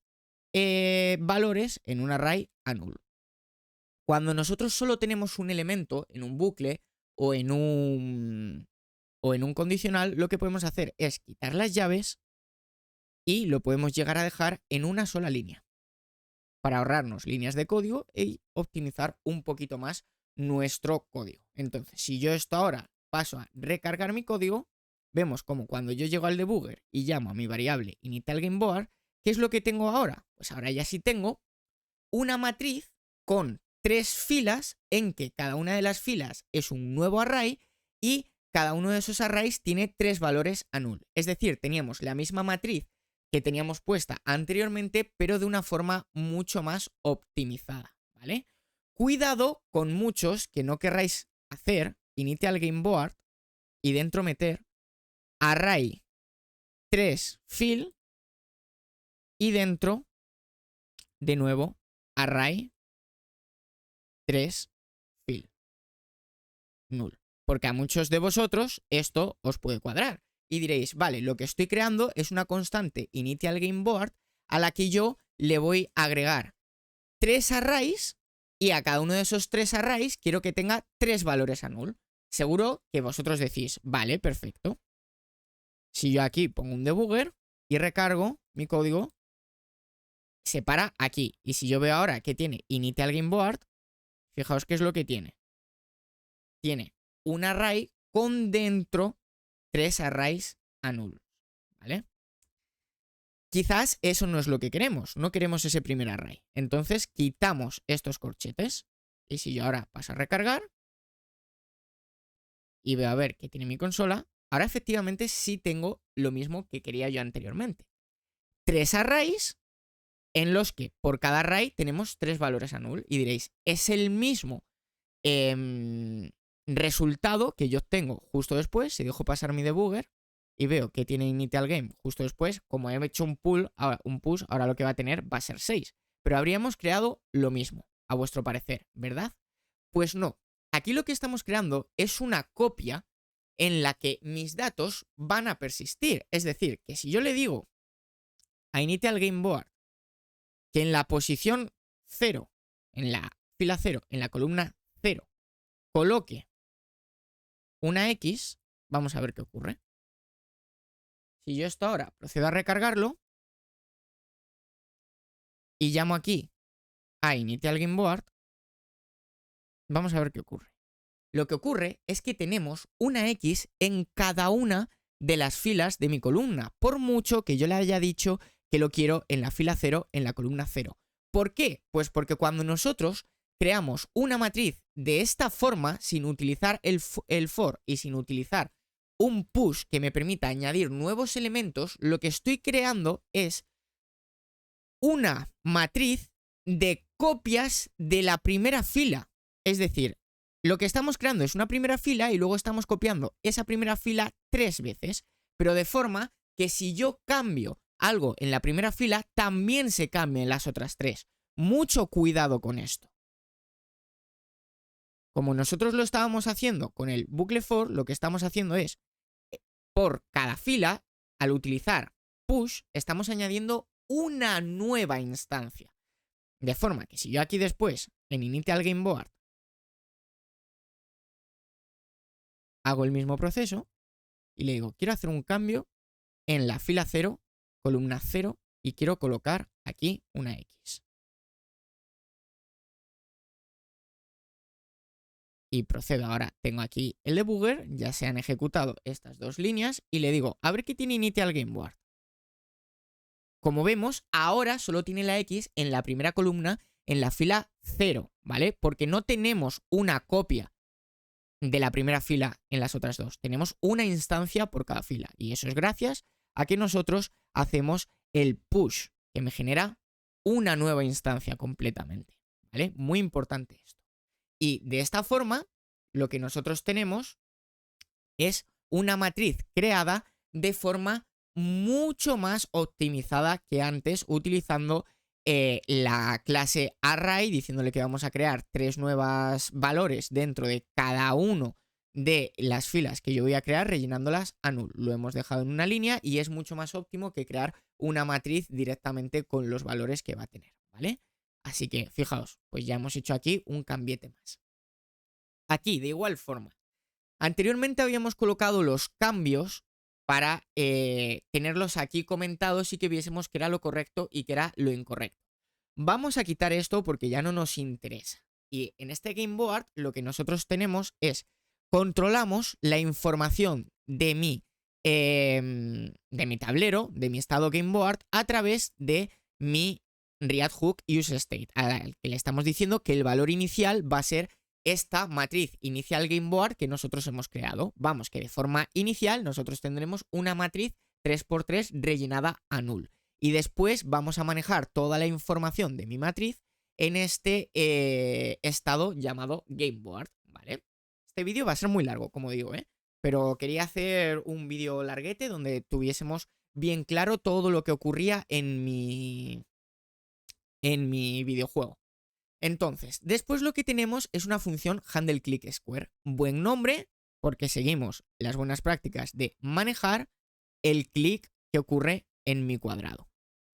valores en un array a null. Cuando nosotros solo tenemos un elemento en un bucle o en un condicional, lo que podemos hacer es quitar las llaves y lo podemos llegar a dejar en una sola línea, para ahorrarnos líneas de código y optimizar un poquito más nuestro código. Entonces, si yo esto ahora paso a recargar mi código, vemos como cuando yo llego al debugger y llamo a mi variable initial game board, ¿qué es lo que tengo ahora? Pues ahora ya sí tengo una matriz con 3 filas en que cada una de las filas es un nuevo array y cada uno de esos arrays tiene 3 valores a null. Es decir, teníamos la misma matriz que teníamos puesta anteriormente, pero de una forma mucho más optimizada, ¿vale? Cuidado con muchos que no querráis hacer initial game board y dentro meter array 3 fill y dentro de nuevo array 3 fill null. Porque a muchos de vosotros esto os puede cuadrar. Y diréis, vale, lo que estoy creando es una constante initial game board a la que yo le voy a agregar 3 arrays y a cada uno de esos 3 arrays quiero que tenga 3 valores a null. Seguro que vosotros decís, vale, perfecto. Si yo aquí pongo un debugger y recargo mi código, se para aquí. Y si yo veo ahora que tiene Initial Game Board, fijaos qué es lo que tiene. Tiene un array con dentro 3 arrays null, ¿vale? Quizás eso no es lo que queremos, no queremos ese primer array. Entonces quitamos estos corchetes. Y si yo ahora paso a recargar y veo a ver qué tiene mi consola, ahora efectivamente sí tengo lo mismo que quería yo anteriormente. 3 arrays en los que por cada array tenemos 3 valores null. Y diréis, es el mismo resultado que yo obtengo justo después. Si dejo pasar mi debugger y veo que tiene Initial Game justo después, como he hecho un push, ahora lo que va a tener va a ser 6. Pero habríamos creado lo mismo, a vuestro parecer, ¿verdad? Pues no. Aquí lo que estamos creando es una copia en la que mis datos van a persistir. Es decir, que si yo le digo a Initial Game Board que en la posición 0, en la fila 0, en la columna 0, coloque una X, vamos a ver qué ocurre. Si yo esto ahora procedo a recargarlo y llamo aquí a Initial Game Board, vamos a ver qué ocurre. Lo que ocurre es que tenemos una X en cada una de las filas de mi columna, por mucho que yo le haya dicho que lo quiero en la fila 0, en la columna 0. ¿Por qué? Pues porque cuando nosotros creamos una matriz de esta forma, sin utilizar el for y sin utilizar un push que me permita añadir nuevos elementos, lo que estoy creando es una matriz de copias de la primera fila. Es decir, lo que estamos creando es una primera fila y luego estamos copiando esa primera fila 3 veces, pero de forma que si yo cambio algo en la primera fila, también se cambia en las otras 3. Mucho cuidado con esto. Como nosotros lo estábamos haciendo con el bucle for, lo que estamos haciendo es, por cada fila, al utilizar push, estamos añadiendo una nueva instancia. De forma que si yo aquí después, en Initial Game Board, hago el mismo proceso y le digo, quiero hacer un cambio en la fila 0, columna 0, y quiero colocar aquí una X. Y procedo ahora, tengo aquí el debugger, ya se han ejecutado estas 2 líneas y le digo, a ver qué tiene Initial Game Board. Como vemos, ahora solo tiene la X en la primera columna en la fila 0, ¿vale? Porque no tenemos una copia de la primera fila en las otras 2. Tenemos una instancia por cada fila. Y eso es gracias a que nosotros hacemos el push, que me genera una nueva instancia completamente, ¿vale? Muy importante esto. Y de esta forma, lo que nosotros tenemos es una matriz creada de forma mucho más optimizada que antes, utilizando la clase array, diciéndole que vamos a crear 3 nuevos valores dentro de cada uno de las filas que yo voy a crear, rellenándolas a null. Lo hemos dejado en una línea y es mucho más óptimo que crear una matriz directamente con los valores que va a tener, ¿vale? Así que, fijaos, pues ya hemos hecho aquí un cambiete más. Aquí, de igual forma, anteriormente habíamos colocado los cambios para tenerlos aquí comentados y que viésemos que era lo correcto y que era lo incorrecto. Vamos a quitar esto porque ya no nos interesa. Y en este Game Board lo que nosotros tenemos es, controlamos la información de mi tablero, de mi estado Game Board, a través de mi ReactHook useState, al que le estamos diciendo que el valor inicial va a ser esta matriz Initial Game Board que nosotros hemos creado. Vamos, que de forma inicial nosotros tendremos una matriz 3×3 rellenada a null. Y después vamos a manejar toda la información de mi matriz en este estado llamado Game Board, ¿vale? Este vídeo va a ser muy largo, como digo, ¿eh? Pero quería hacer un vídeo larguete donde tuviésemos bien claro todo lo que ocurría en mi videojuego. Entonces, después lo que tenemos es una función handleClickSquare. Buen nombre, porque seguimos las buenas prácticas de manejar el clic que ocurre en mi cuadrado.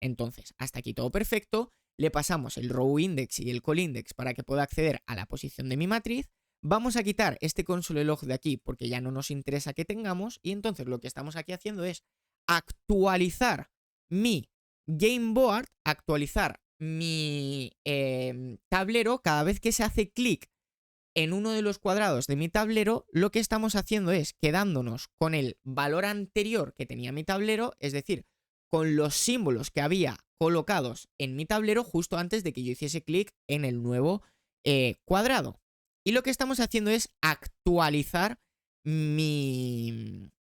Entonces, hasta aquí todo perfecto. Le pasamos el row index y el call index para que pueda acceder a la posición de mi matriz. Vamos a quitar este console log de aquí porque ya no nos interesa que tengamos. Y entonces lo que estamos aquí haciendo es actualizar mi game board, actualizar mi tablero. Cada vez que se hace clic en uno de los cuadrados de mi tablero, lo que estamos haciendo es quedándonos con el valor anterior que tenía mi tablero, es decir, con los símbolos que había colocados en mi tablero justo antes de que yo hiciese clic en el nuevo cuadrado. Y lo que estamos haciendo es actualizar mi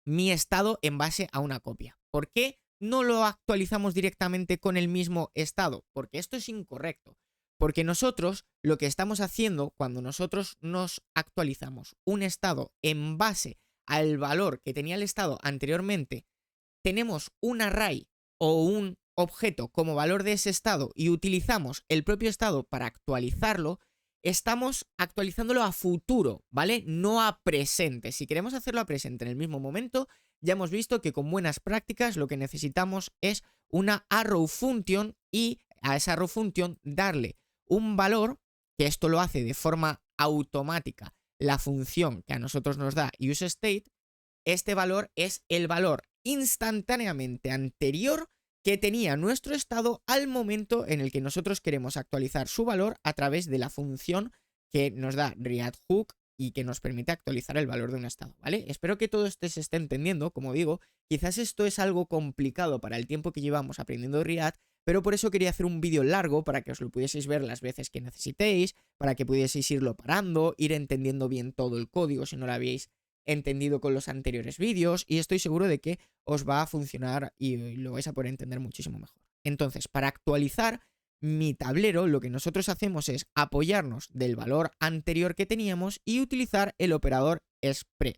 estado en base a una copia. ¿Por qué no lo actualizamos directamente con el mismo estado? Porque esto es incorrecto. Porque nosotros lo que estamos haciendo cuando nosotros nos actualizamos un estado en base al valor que tenía el estado anteriormente, tenemos un array o un objeto como valor de ese estado y utilizamos el propio estado para actualizarlo, estamos actualizándolo a futuro, ¿vale? No a presente. Si queremos hacerlo a presente en el mismo momento, ya hemos visto que con buenas prácticas lo que necesitamos es una arrow function y a esa arrow function darle un valor, que esto lo hace de forma automática la función que a nosotros nos da useState. Este valor es el valor instantáneamente anterior que tenía nuestro estado al momento en el que nosotros queremos actualizar su valor a través de la función que nos da ReactHook y que nos permite actualizar el valor de un estado, ¿vale? Espero que todo esto se esté entendiendo. Como digo, quizás esto es algo complicado para el tiempo que llevamos aprendiendo React, pero por eso quería hacer un vídeo largo para que os lo pudieseis ver las veces que necesitéis, para que pudieseis irlo parando, ir entendiendo bien todo el código si no lo habéis entendido con los anteriores vídeos, y estoy seguro de que os va a funcionar y lo vais a poder entender muchísimo mejor. Entonces, para actualizar mi tablero, lo que nosotros hacemos es apoyarnos del valor anterior que teníamos y utilizar el operador spread.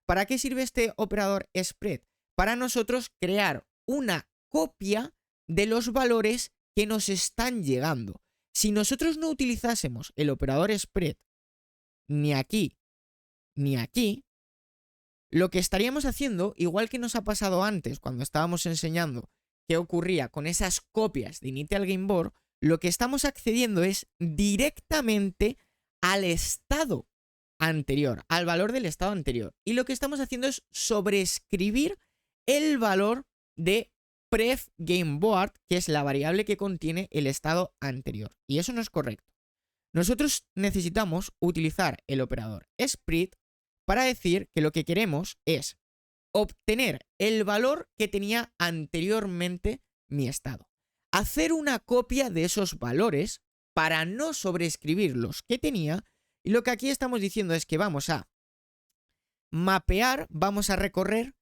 ¿Para qué sirve este operador spread? Para nosotros crear una copia de los valores que nos están llegando. Si nosotros no utilizásemos el operador spread ni aquí ni aquí, lo que estaríamos haciendo, igual que nos ha pasado antes cuando estábamos enseñando qué ocurría con esas copias de Initial Game Board, lo que estamos accediendo es directamente al estado anterior, al valor del estado anterior. Y lo que estamos haciendo es sobreescribir el valor de pref game board, que es la variable que contiene el estado anterior. Y eso no es correcto. Nosotros necesitamos utilizar el operador split para decir que lo que queremos es obtener el valor que tenía anteriormente mi estado. Hacer una copia de esos valores para no sobreescribir los que tenía. Y lo que aquí estamos diciendo es que vamos a mapear, vamos a recorrer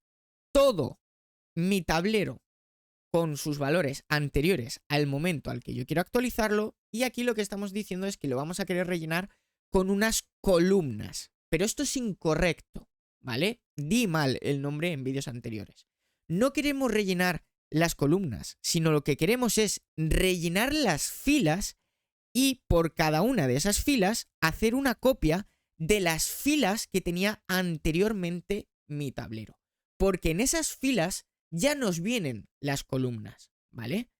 todo mi tablero con sus valores anteriores al momento al que yo quiero actualizarlo. Y aquí lo que estamos diciendo es que lo vamos a querer rellenar con unas columnas. Pero esto es incorrecto, ¿vale? Di mal el nombre en vídeos anteriores. No queremos rellenar las columnas, sino lo que queremos es rellenar las filas y por cada una de esas filas hacer una copia de las filas que tenía anteriormente mi tablero. Porque en esas filas ya nos vienen las columnas, ¿vale?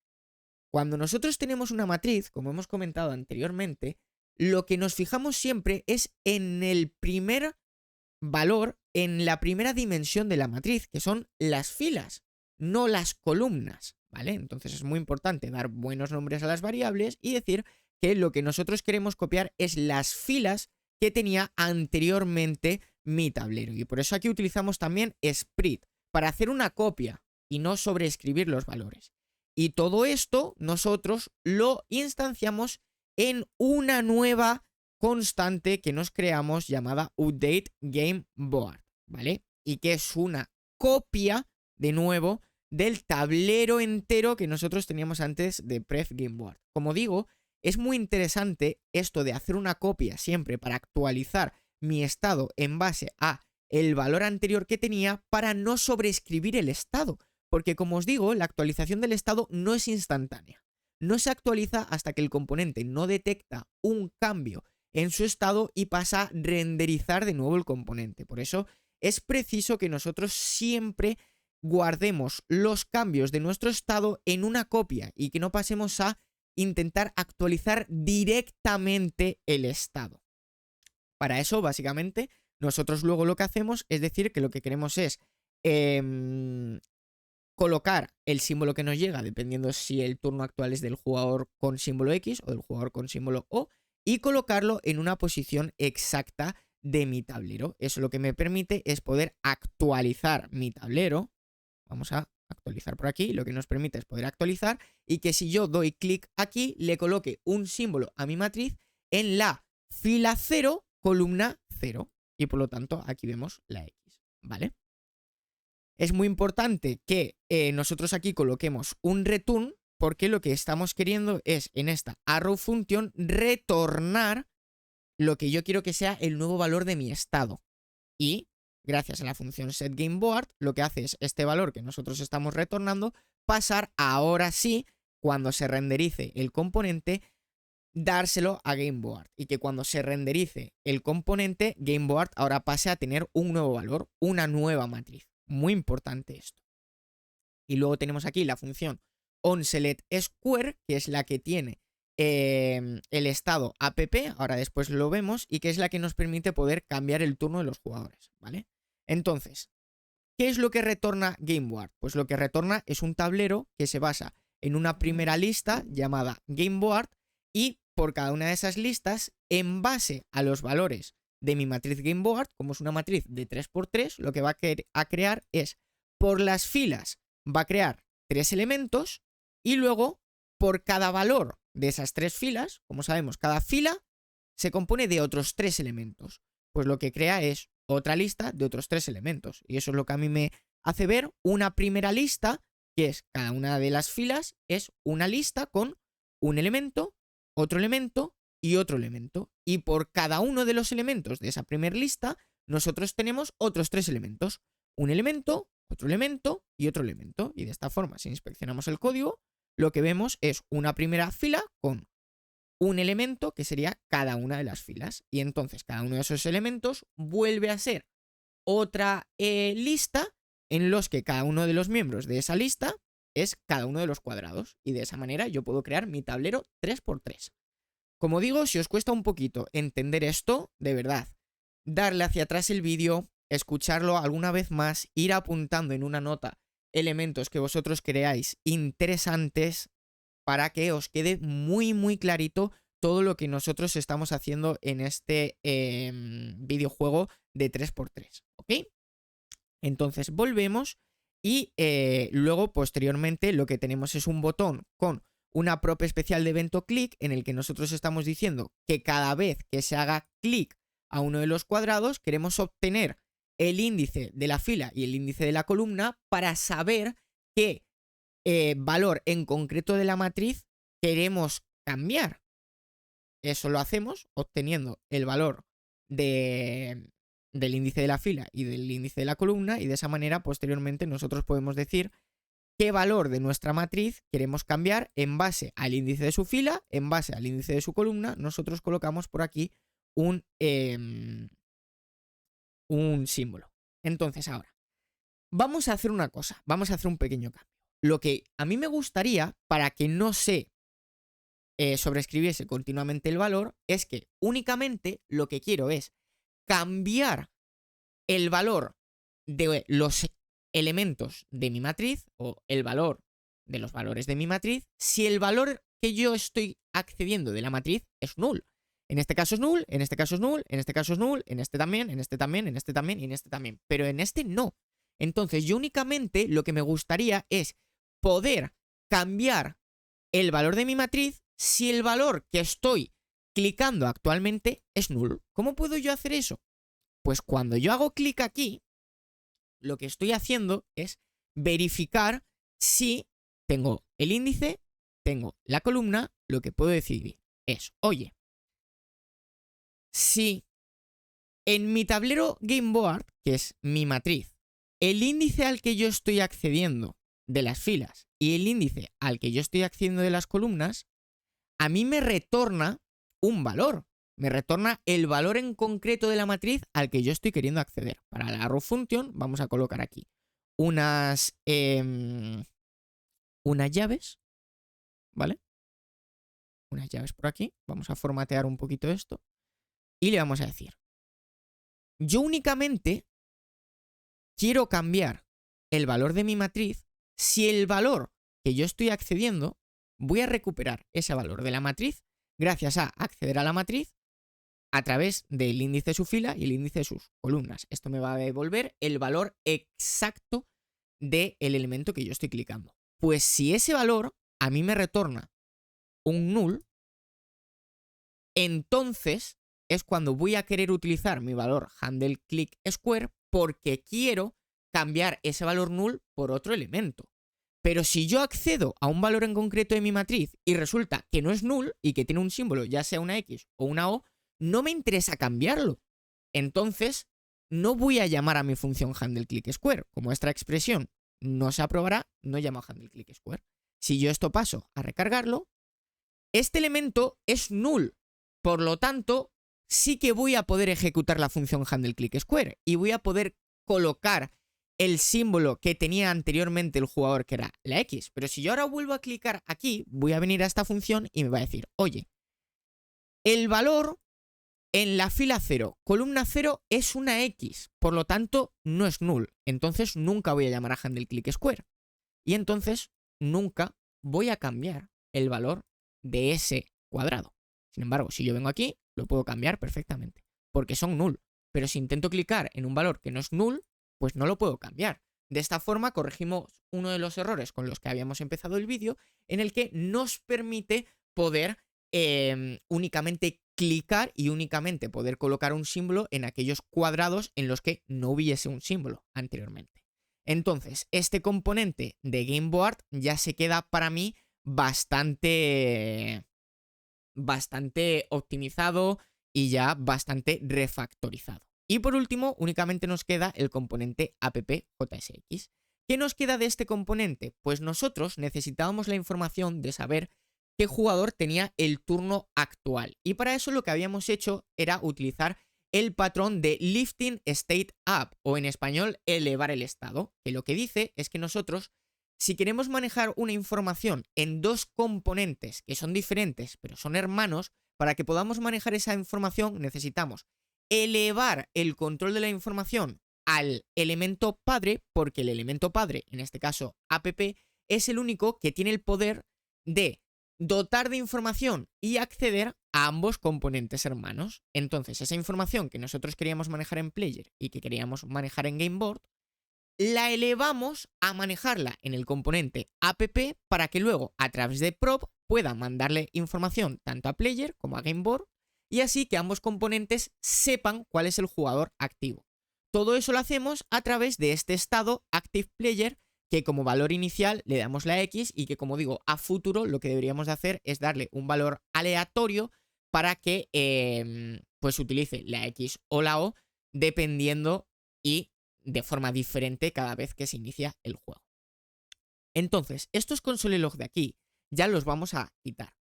Cuando nosotros tenemos una matriz, como hemos comentado anteriormente, lo que nos fijamos siempre es en el primer valor, en la primera dimensión de la matriz, que son las filas, no las columnas, ¿vale? Entonces es muy importante dar buenos nombres a las variables y decir que lo que nosotros queremos copiar es las filas que tenía anteriormente mi tablero. Y por eso aquí utilizamos también split, para hacer una copia y no sobreescribir los valores. Y todo esto nosotros lo instanciamos en una nueva constante que nos creamos llamada update game board, ¿vale? Y que es una copia, de nuevo, del tablero entero que nosotros teníamos antes de pref game board. Como digo, es muy interesante esto de hacer una copia siempre para actualizar mi estado en base a el valor anterior que tenía para no sobreescribir el estado. Porque como os digo, la actualización del estado no es instantánea. No se actualiza hasta que el componente no detecta un cambio en su estado y pasa a renderizar de nuevo el componente. Por eso es preciso que nosotros siempre guardemos los cambios de nuestro estado en una copia y que no pasemos a intentar actualizar directamente el estado. Para eso, básicamente, nosotros luego lo que hacemos es decir que lo que queremos es colocar el símbolo que nos llega, dependiendo si el turno actual es del jugador con símbolo X o del jugador con símbolo O, y colocarlo en una posición exacta de mi tablero. Eso lo que me permite es poder actualizar mi tablero. Vamos a actualizar por aquí. Lo que nos permite es poder actualizar y que si yo doy clic aquí, le coloque un símbolo a mi matriz en la fila 0, columna 0. Y por lo tanto, aquí vemos la X, ¿vale? Es muy importante que nosotros aquí coloquemos un return, porque lo que estamos queriendo es en esta arrow function retornar lo que yo quiero que sea el nuevo valor de mi estado. Y gracias a la función setGameBoard, lo que hace es este valor que nosotros estamos retornando pasar ahora sí, cuando se renderice el componente, dárselo a GameBoard. Y que cuando se renderice el componente, GameBoard ahora pase a tener un nuevo valor, una nueva matriz. Muy importante esto. Y luego tenemos aquí la función onSelectSquare, que es la que tiene el estado app, ahora después lo vemos, y que es la que nos permite poder cambiar el turno de los jugadores, ¿vale? Entonces, ¿qué es lo que retorna GameBoard? Pues lo que retorna es un tablero que se basa en una primera lista llamada GameBoard, y por cada una de esas listas, en base a los valores de mi matriz GameBoard, como es una matriz de 3×3, lo que va a crear es, por las filas, va a crear 3 elementos, y luego, por cada valor de esas 3 filas, como sabemos, cada fila se compone de otros 3 elementos. Pues lo que crea es otra lista de otros 3 elementos. Y eso es lo que a mí me hace ver una primera lista, que es cada una de las filas, es una lista con un elemento, otro elemento y otro elemento. Y por cada uno de los elementos de esa primera lista, nosotros tenemos otros 3 elementos. Un elemento, otro elemento y otro elemento. Y de esta forma, si inspeccionamos el código, lo que vemos es una primera fila con un elemento que sería cada una de las filas. Y entonces cada uno de esos elementos vuelve a ser otra lista en los que cada uno de los miembros de esa lista es cada uno de los cuadrados. Y de esa manera yo puedo crear mi tablero 3×3. Como digo, si os cuesta un poquito entender esto, de verdad, darle hacia atrás el vídeo, escucharlo alguna vez más, ir apuntando en una nota elementos que vosotros creáis interesantes para que os quede muy muy clarito todo lo que nosotros estamos haciendo en este videojuego de 3×3, ¿ok? Entonces volvemos y luego posteriormente lo que tenemos es un botón con una prop especial de evento click en el que nosotros estamos diciendo que cada vez que se haga clic a uno de los cuadrados queremos obtener el índice de la fila y el índice de la columna para saber qué valor en concreto de la matriz queremos cambiar. Eso lo hacemos obteniendo el valor del índice de la fila y del índice de la columna, y de esa manera posteriormente nosotros podemos decir qué valor de nuestra matriz queremos cambiar en base al índice de su fila, en base al índice de su columna. Nosotros colocamos por aquí un símbolo. Entonces ahora, vamos a hacer una cosa, vamos a hacer un pequeño cambio. Lo que a mí me gustaría, para que no se sobreescribiese continuamente el valor, es que únicamente lo que quiero es cambiar el valor de los elementos de mi matriz, o el valor de los valores de mi matriz, si el valor que yo estoy accediendo de la matriz es null. En este caso es null, en este caso es null, en este caso es null, en este también, en este también, en este también y en este también. Pero en este no. Entonces yo únicamente lo que me gustaría es poder cambiar el valor de mi matriz si el valor que estoy clicando actualmente es null. ¿Cómo puedo yo hacer eso? Pues cuando yo hago clic aquí, lo que estoy haciendo es verificar si tengo el índice, tengo la columna. Lo que puedo decidir es, oye, si en mi tablero GameBoard, que es mi matriz, el índice al que yo estoy accediendo de las filas y el índice al que yo estoy accediendo de las columnas, a mí me retorna un valor. Me retorna el valor en concreto de la matriz al que yo estoy queriendo acceder. Para la arrow function vamos a colocar aquí unas llaves, ¿vale? Unas llaves por aquí. Vamos a formatear un poquito esto y le vamos a decir, yo únicamente quiero cambiar el valor de mi matriz si el valor que yo estoy accediendo, voy a recuperar ese valor de la matriz gracias a acceder a la matriz a través del índice de su fila y el índice de sus columnas. Esto me va a devolver el valor exacto del elemento que yo estoy clicando. Pues si ese valor a mí me retorna un null, entonces es cuando voy a querer utilizar mi valor handle click square porque quiero cambiar ese valor null por otro elemento. Pero si yo accedo a un valor en concreto de mi matriz y resulta que no es null y que tiene un símbolo, ya sea una X o una O, no me interesa cambiarlo. Entonces, no voy a llamar a mi función handleClickSquare. Como esta expresión no se aprobará, no llamo a handleClickSquare. Si yo esto paso a recargarlo, este elemento es null. Por lo tanto, sí que voy a poder ejecutar la función handleClickSquare y voy a poder colocar el símbolo que tenía anteriormente el jugador, que era la X. Pero si yo ahora vuelvo a clicar aquí, voy a venir a esta función y me va a decir, oye, el valor en la fila 0, columna 0 es una X, por lo tanto no es null. Entonces nunca voy a llamar a handleClickSquare. Y entonces nunca voy a cambiar el valor de ese cuadrado. Sin embargo, si yo vengo aquí, lo puedo cambiar perfectamente, porque son null. Pero si intento clicar en un valor que no es null, pues no lo puedo cambiar. De esta forma corregimos uno de los errores con los que habíamos empezado el vídeo, en el que nos permite poder únicamente clicar y únicamente poder colocar un símbolo en aquellos cuadrados en los que no hubiese un símbolo anteriormente. Entonces, este componente de GameBoard ya se queda para mí bastante optimizado y ya bastante refactorizado. Y por último, únicamente nos queda el componente app.jsx. ¿Qué nos queda de este componente? Pues nosotros necesitábamos la información de saber qué jugador tenía el turno actual. Y para eso lo que habíamos hecho era utilizar el patrón de lifting state up, o en español, elevar el estado, que lo que dice es que nosotros, si queremos manejar una información en dos componentes que son diferentes pero son hermanos, para que podamos manejar esa información necesitamos elevar el control de la información al elemento padre, porque el elemento padre, en este caso app, es el único que tiene el poder de dotar de información y acceder a ambos componentes hermanos. Entonces, esa información que nosotros queríamos manejar en Player y que queríamos manejar en GameBoard, la elevamos a manejarla en el componente app para que luego, a través de prop, pueda mandarle información tanto a Player como a GameBoard, y así que ambos componentes sepan cuál es el jugador activo. Todo eso lo hacemos a través de este estado ActivePlayer, que como valor inicial le damos la X y que, como digo, a futuro lo que deberíamos de hacer es darle un valor aleatorio para que pues utilice la X o la O dependiendo y de forma diferente cada vez que se inicia el juego. Entonces, estos console.log de aquí ya los vamos a quitar,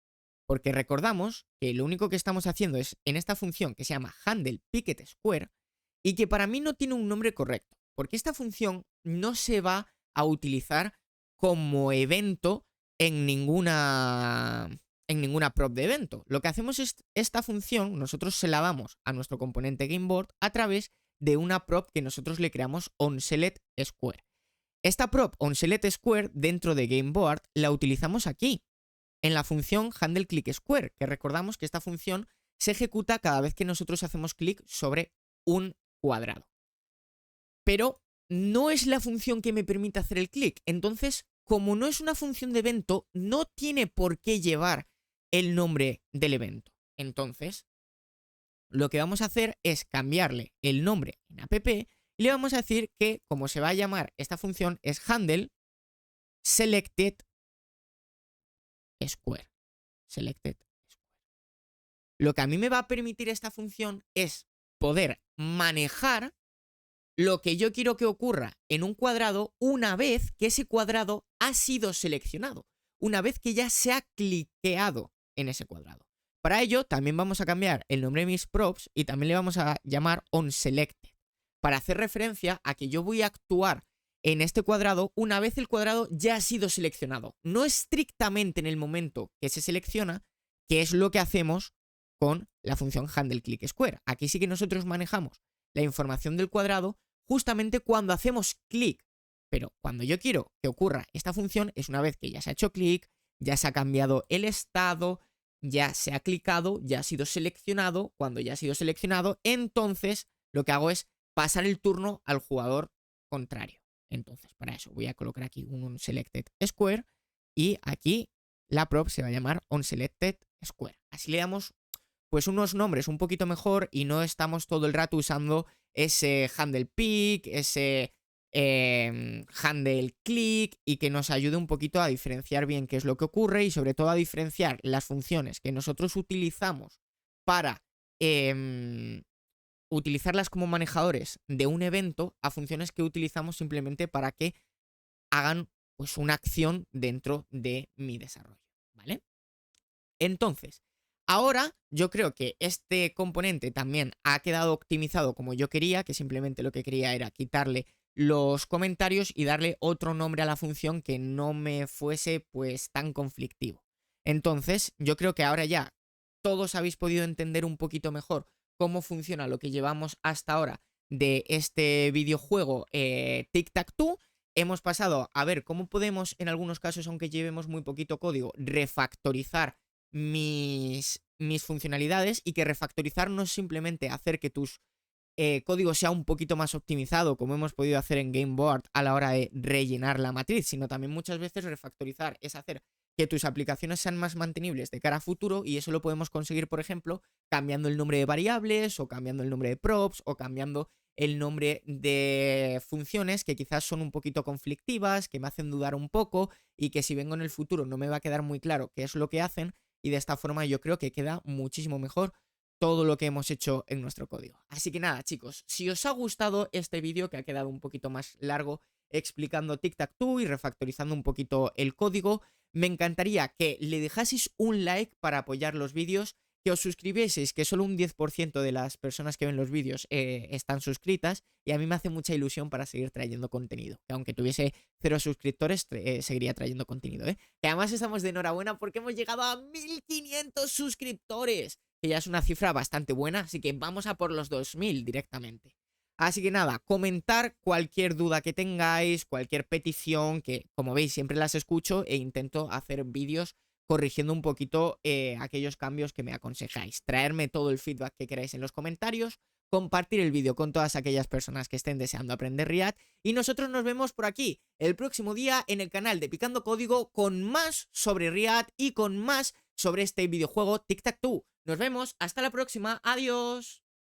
porque recordamos que lo único que estamos haciendo es en esta función que se llama handlePicketSquare y que para mí no tiene un nombre correcto, porque esta función no se va a utilizar como evento en ninguna prop de evento. Lo que hacemos es esta función, nosotros se la damos a nuestro componente GameBoard a través de una prop que nosotros le creamos onSelectSquare. Esta prop onSelectSquare dentro de GameBoard la utilizamos aquí, en la función handleClickSquare, que recordamos que esta función se ejecuta cada vez que nosotros hacemos clic sobre un cuadrado. Pero no es la función que me permite hacer el clic. Entonces, como no es una función de evento, no tiene por qué llevar el nombre del evento. Entonces, lo que vamos a hacer es cambiarle el nombre en app y le vamos a decir que, como se va a llamar esta función, es handle selected square. Lo que a mí me va a permitir esta función es poder manejar lo que yo quiero que ocurra en un cuadrado una vez que ese cuadrado ha sido seleccionado, una vez que ya se ha cliqueado en ese cuadrado. Para ello también vamos a cambiar el nombre de mis props y también le vamos a llamar onSelected, para hacer referencia a que yo voy a actuar en este cuadrado una vez el cuadrado ya ha sido seleccionado, no estrictamente en el momento que se selecciona, que es lo que hacemos con la función handleClickSquare. Aquí sí que nosotros manejamos la información del cuadrado justamente cuando hacemos clic Pero cuando yo quiero que ocurra esta función es una vez que ya se ha hecho clic, ya se ha cambiado el estado, ya se ha clicado, ya ha sido seleccionado. Cuando ya ha sido seleccionado, entonces lo que hago es pasar el turno al jugador contrario. Entonces, para eso voy a colocar aquí un onSelected Square y aquí la prop se va a llamar onSelected Square. Así le damos pues unos nombres un poquito mejor y no estamos todo el rato usando ese handle pick, ese handle click, y que nos ayude un poquito a diferenciar bien qué es lo que ocurre y sobre todo a diferenciar las funciones que nosotros utilizamos para utilizarlas como manejadores de un evento a funciones que utilizamos simplemente para que hagan pues una acción dentro de mi desarrollo, ¿vale? Entonces, ahora yo creo que este componente también ha quedado optimizado como yo quería, que simplemente lo que quería era quitarle los comentarios y darle otro nombre a la función que no me fuese pues tan conflictivo. Entonces, yo creo que ahora ya todos habéis podido entender un poquito mejor cómo funciona lo que llevamos hasta ahora de este videojuego Tic-Tac-Toe. Hemos pasado a ver cómo podemos, en algunos casos, aunque llevemos muy poquito código, refactorizar mis funcionalidades, y que refactorizar no es simplemente hacer que tus código sea un poquito más optimizado, como hemos podido hacer en Gameboard a la hora de rellenar la matriz, sino también muchas veces refactorizar es hacer que tus aplicaciones sean más mantenibles de cara a futuro, y eso lo podemos conseguir, por ejemplo, cambiando el nombre de variables, o cambiando el nombre de props, o cambiando el nombre de funciones que quizás son un poquito conflictivas, que me hacen dudar un poco, y que si vengo en el futuro no me va a quedar muy claro qué es lo que hacen, y de esta forma yo creo que queda muchísimo mejor todo lo que hemos hecho en nuestro código. Así que nada, chicos, si os ha gustado este vídeo, que ha quedado un poquito más largo explicando Tic-Tac-Toe y refactorizando un poquito el código, me encantaría que le dejaseis un like para apoyar los vídeos, que os suscribieseis, que solo un 10% de las personas que ven los vídeos están suscritas, y a mí me hace mucha ilusión para seguir trayendo contenido. Que aunque tuviese 0 suscriptores, seguiría trayendo contenido, ¿eh? Que además estamos de enhorabuena porque hemos llegado a 1500 suscriptores, que ya es una cifra bastante buena, así que vamos a por los 2000 directamente. Así que nada, comentar cualquier duda que tengáis, cualquier petición, que como veis siempre las escucho e intento hacer vídeos corrigiendo un poquito aquellos cambios que me aconsejáis. Traerme todo el feedback que queráis en los comentarios, compartir el vídeo con todas aquellas personas que estén deseando aprender React, y nosotros nos vemos por aquí el próximo día en el canal de Picando Código con más sobre React y con más sobre este videojuego Tic-Tac-Toe. Nos vemos, hasta la próxima, adiós.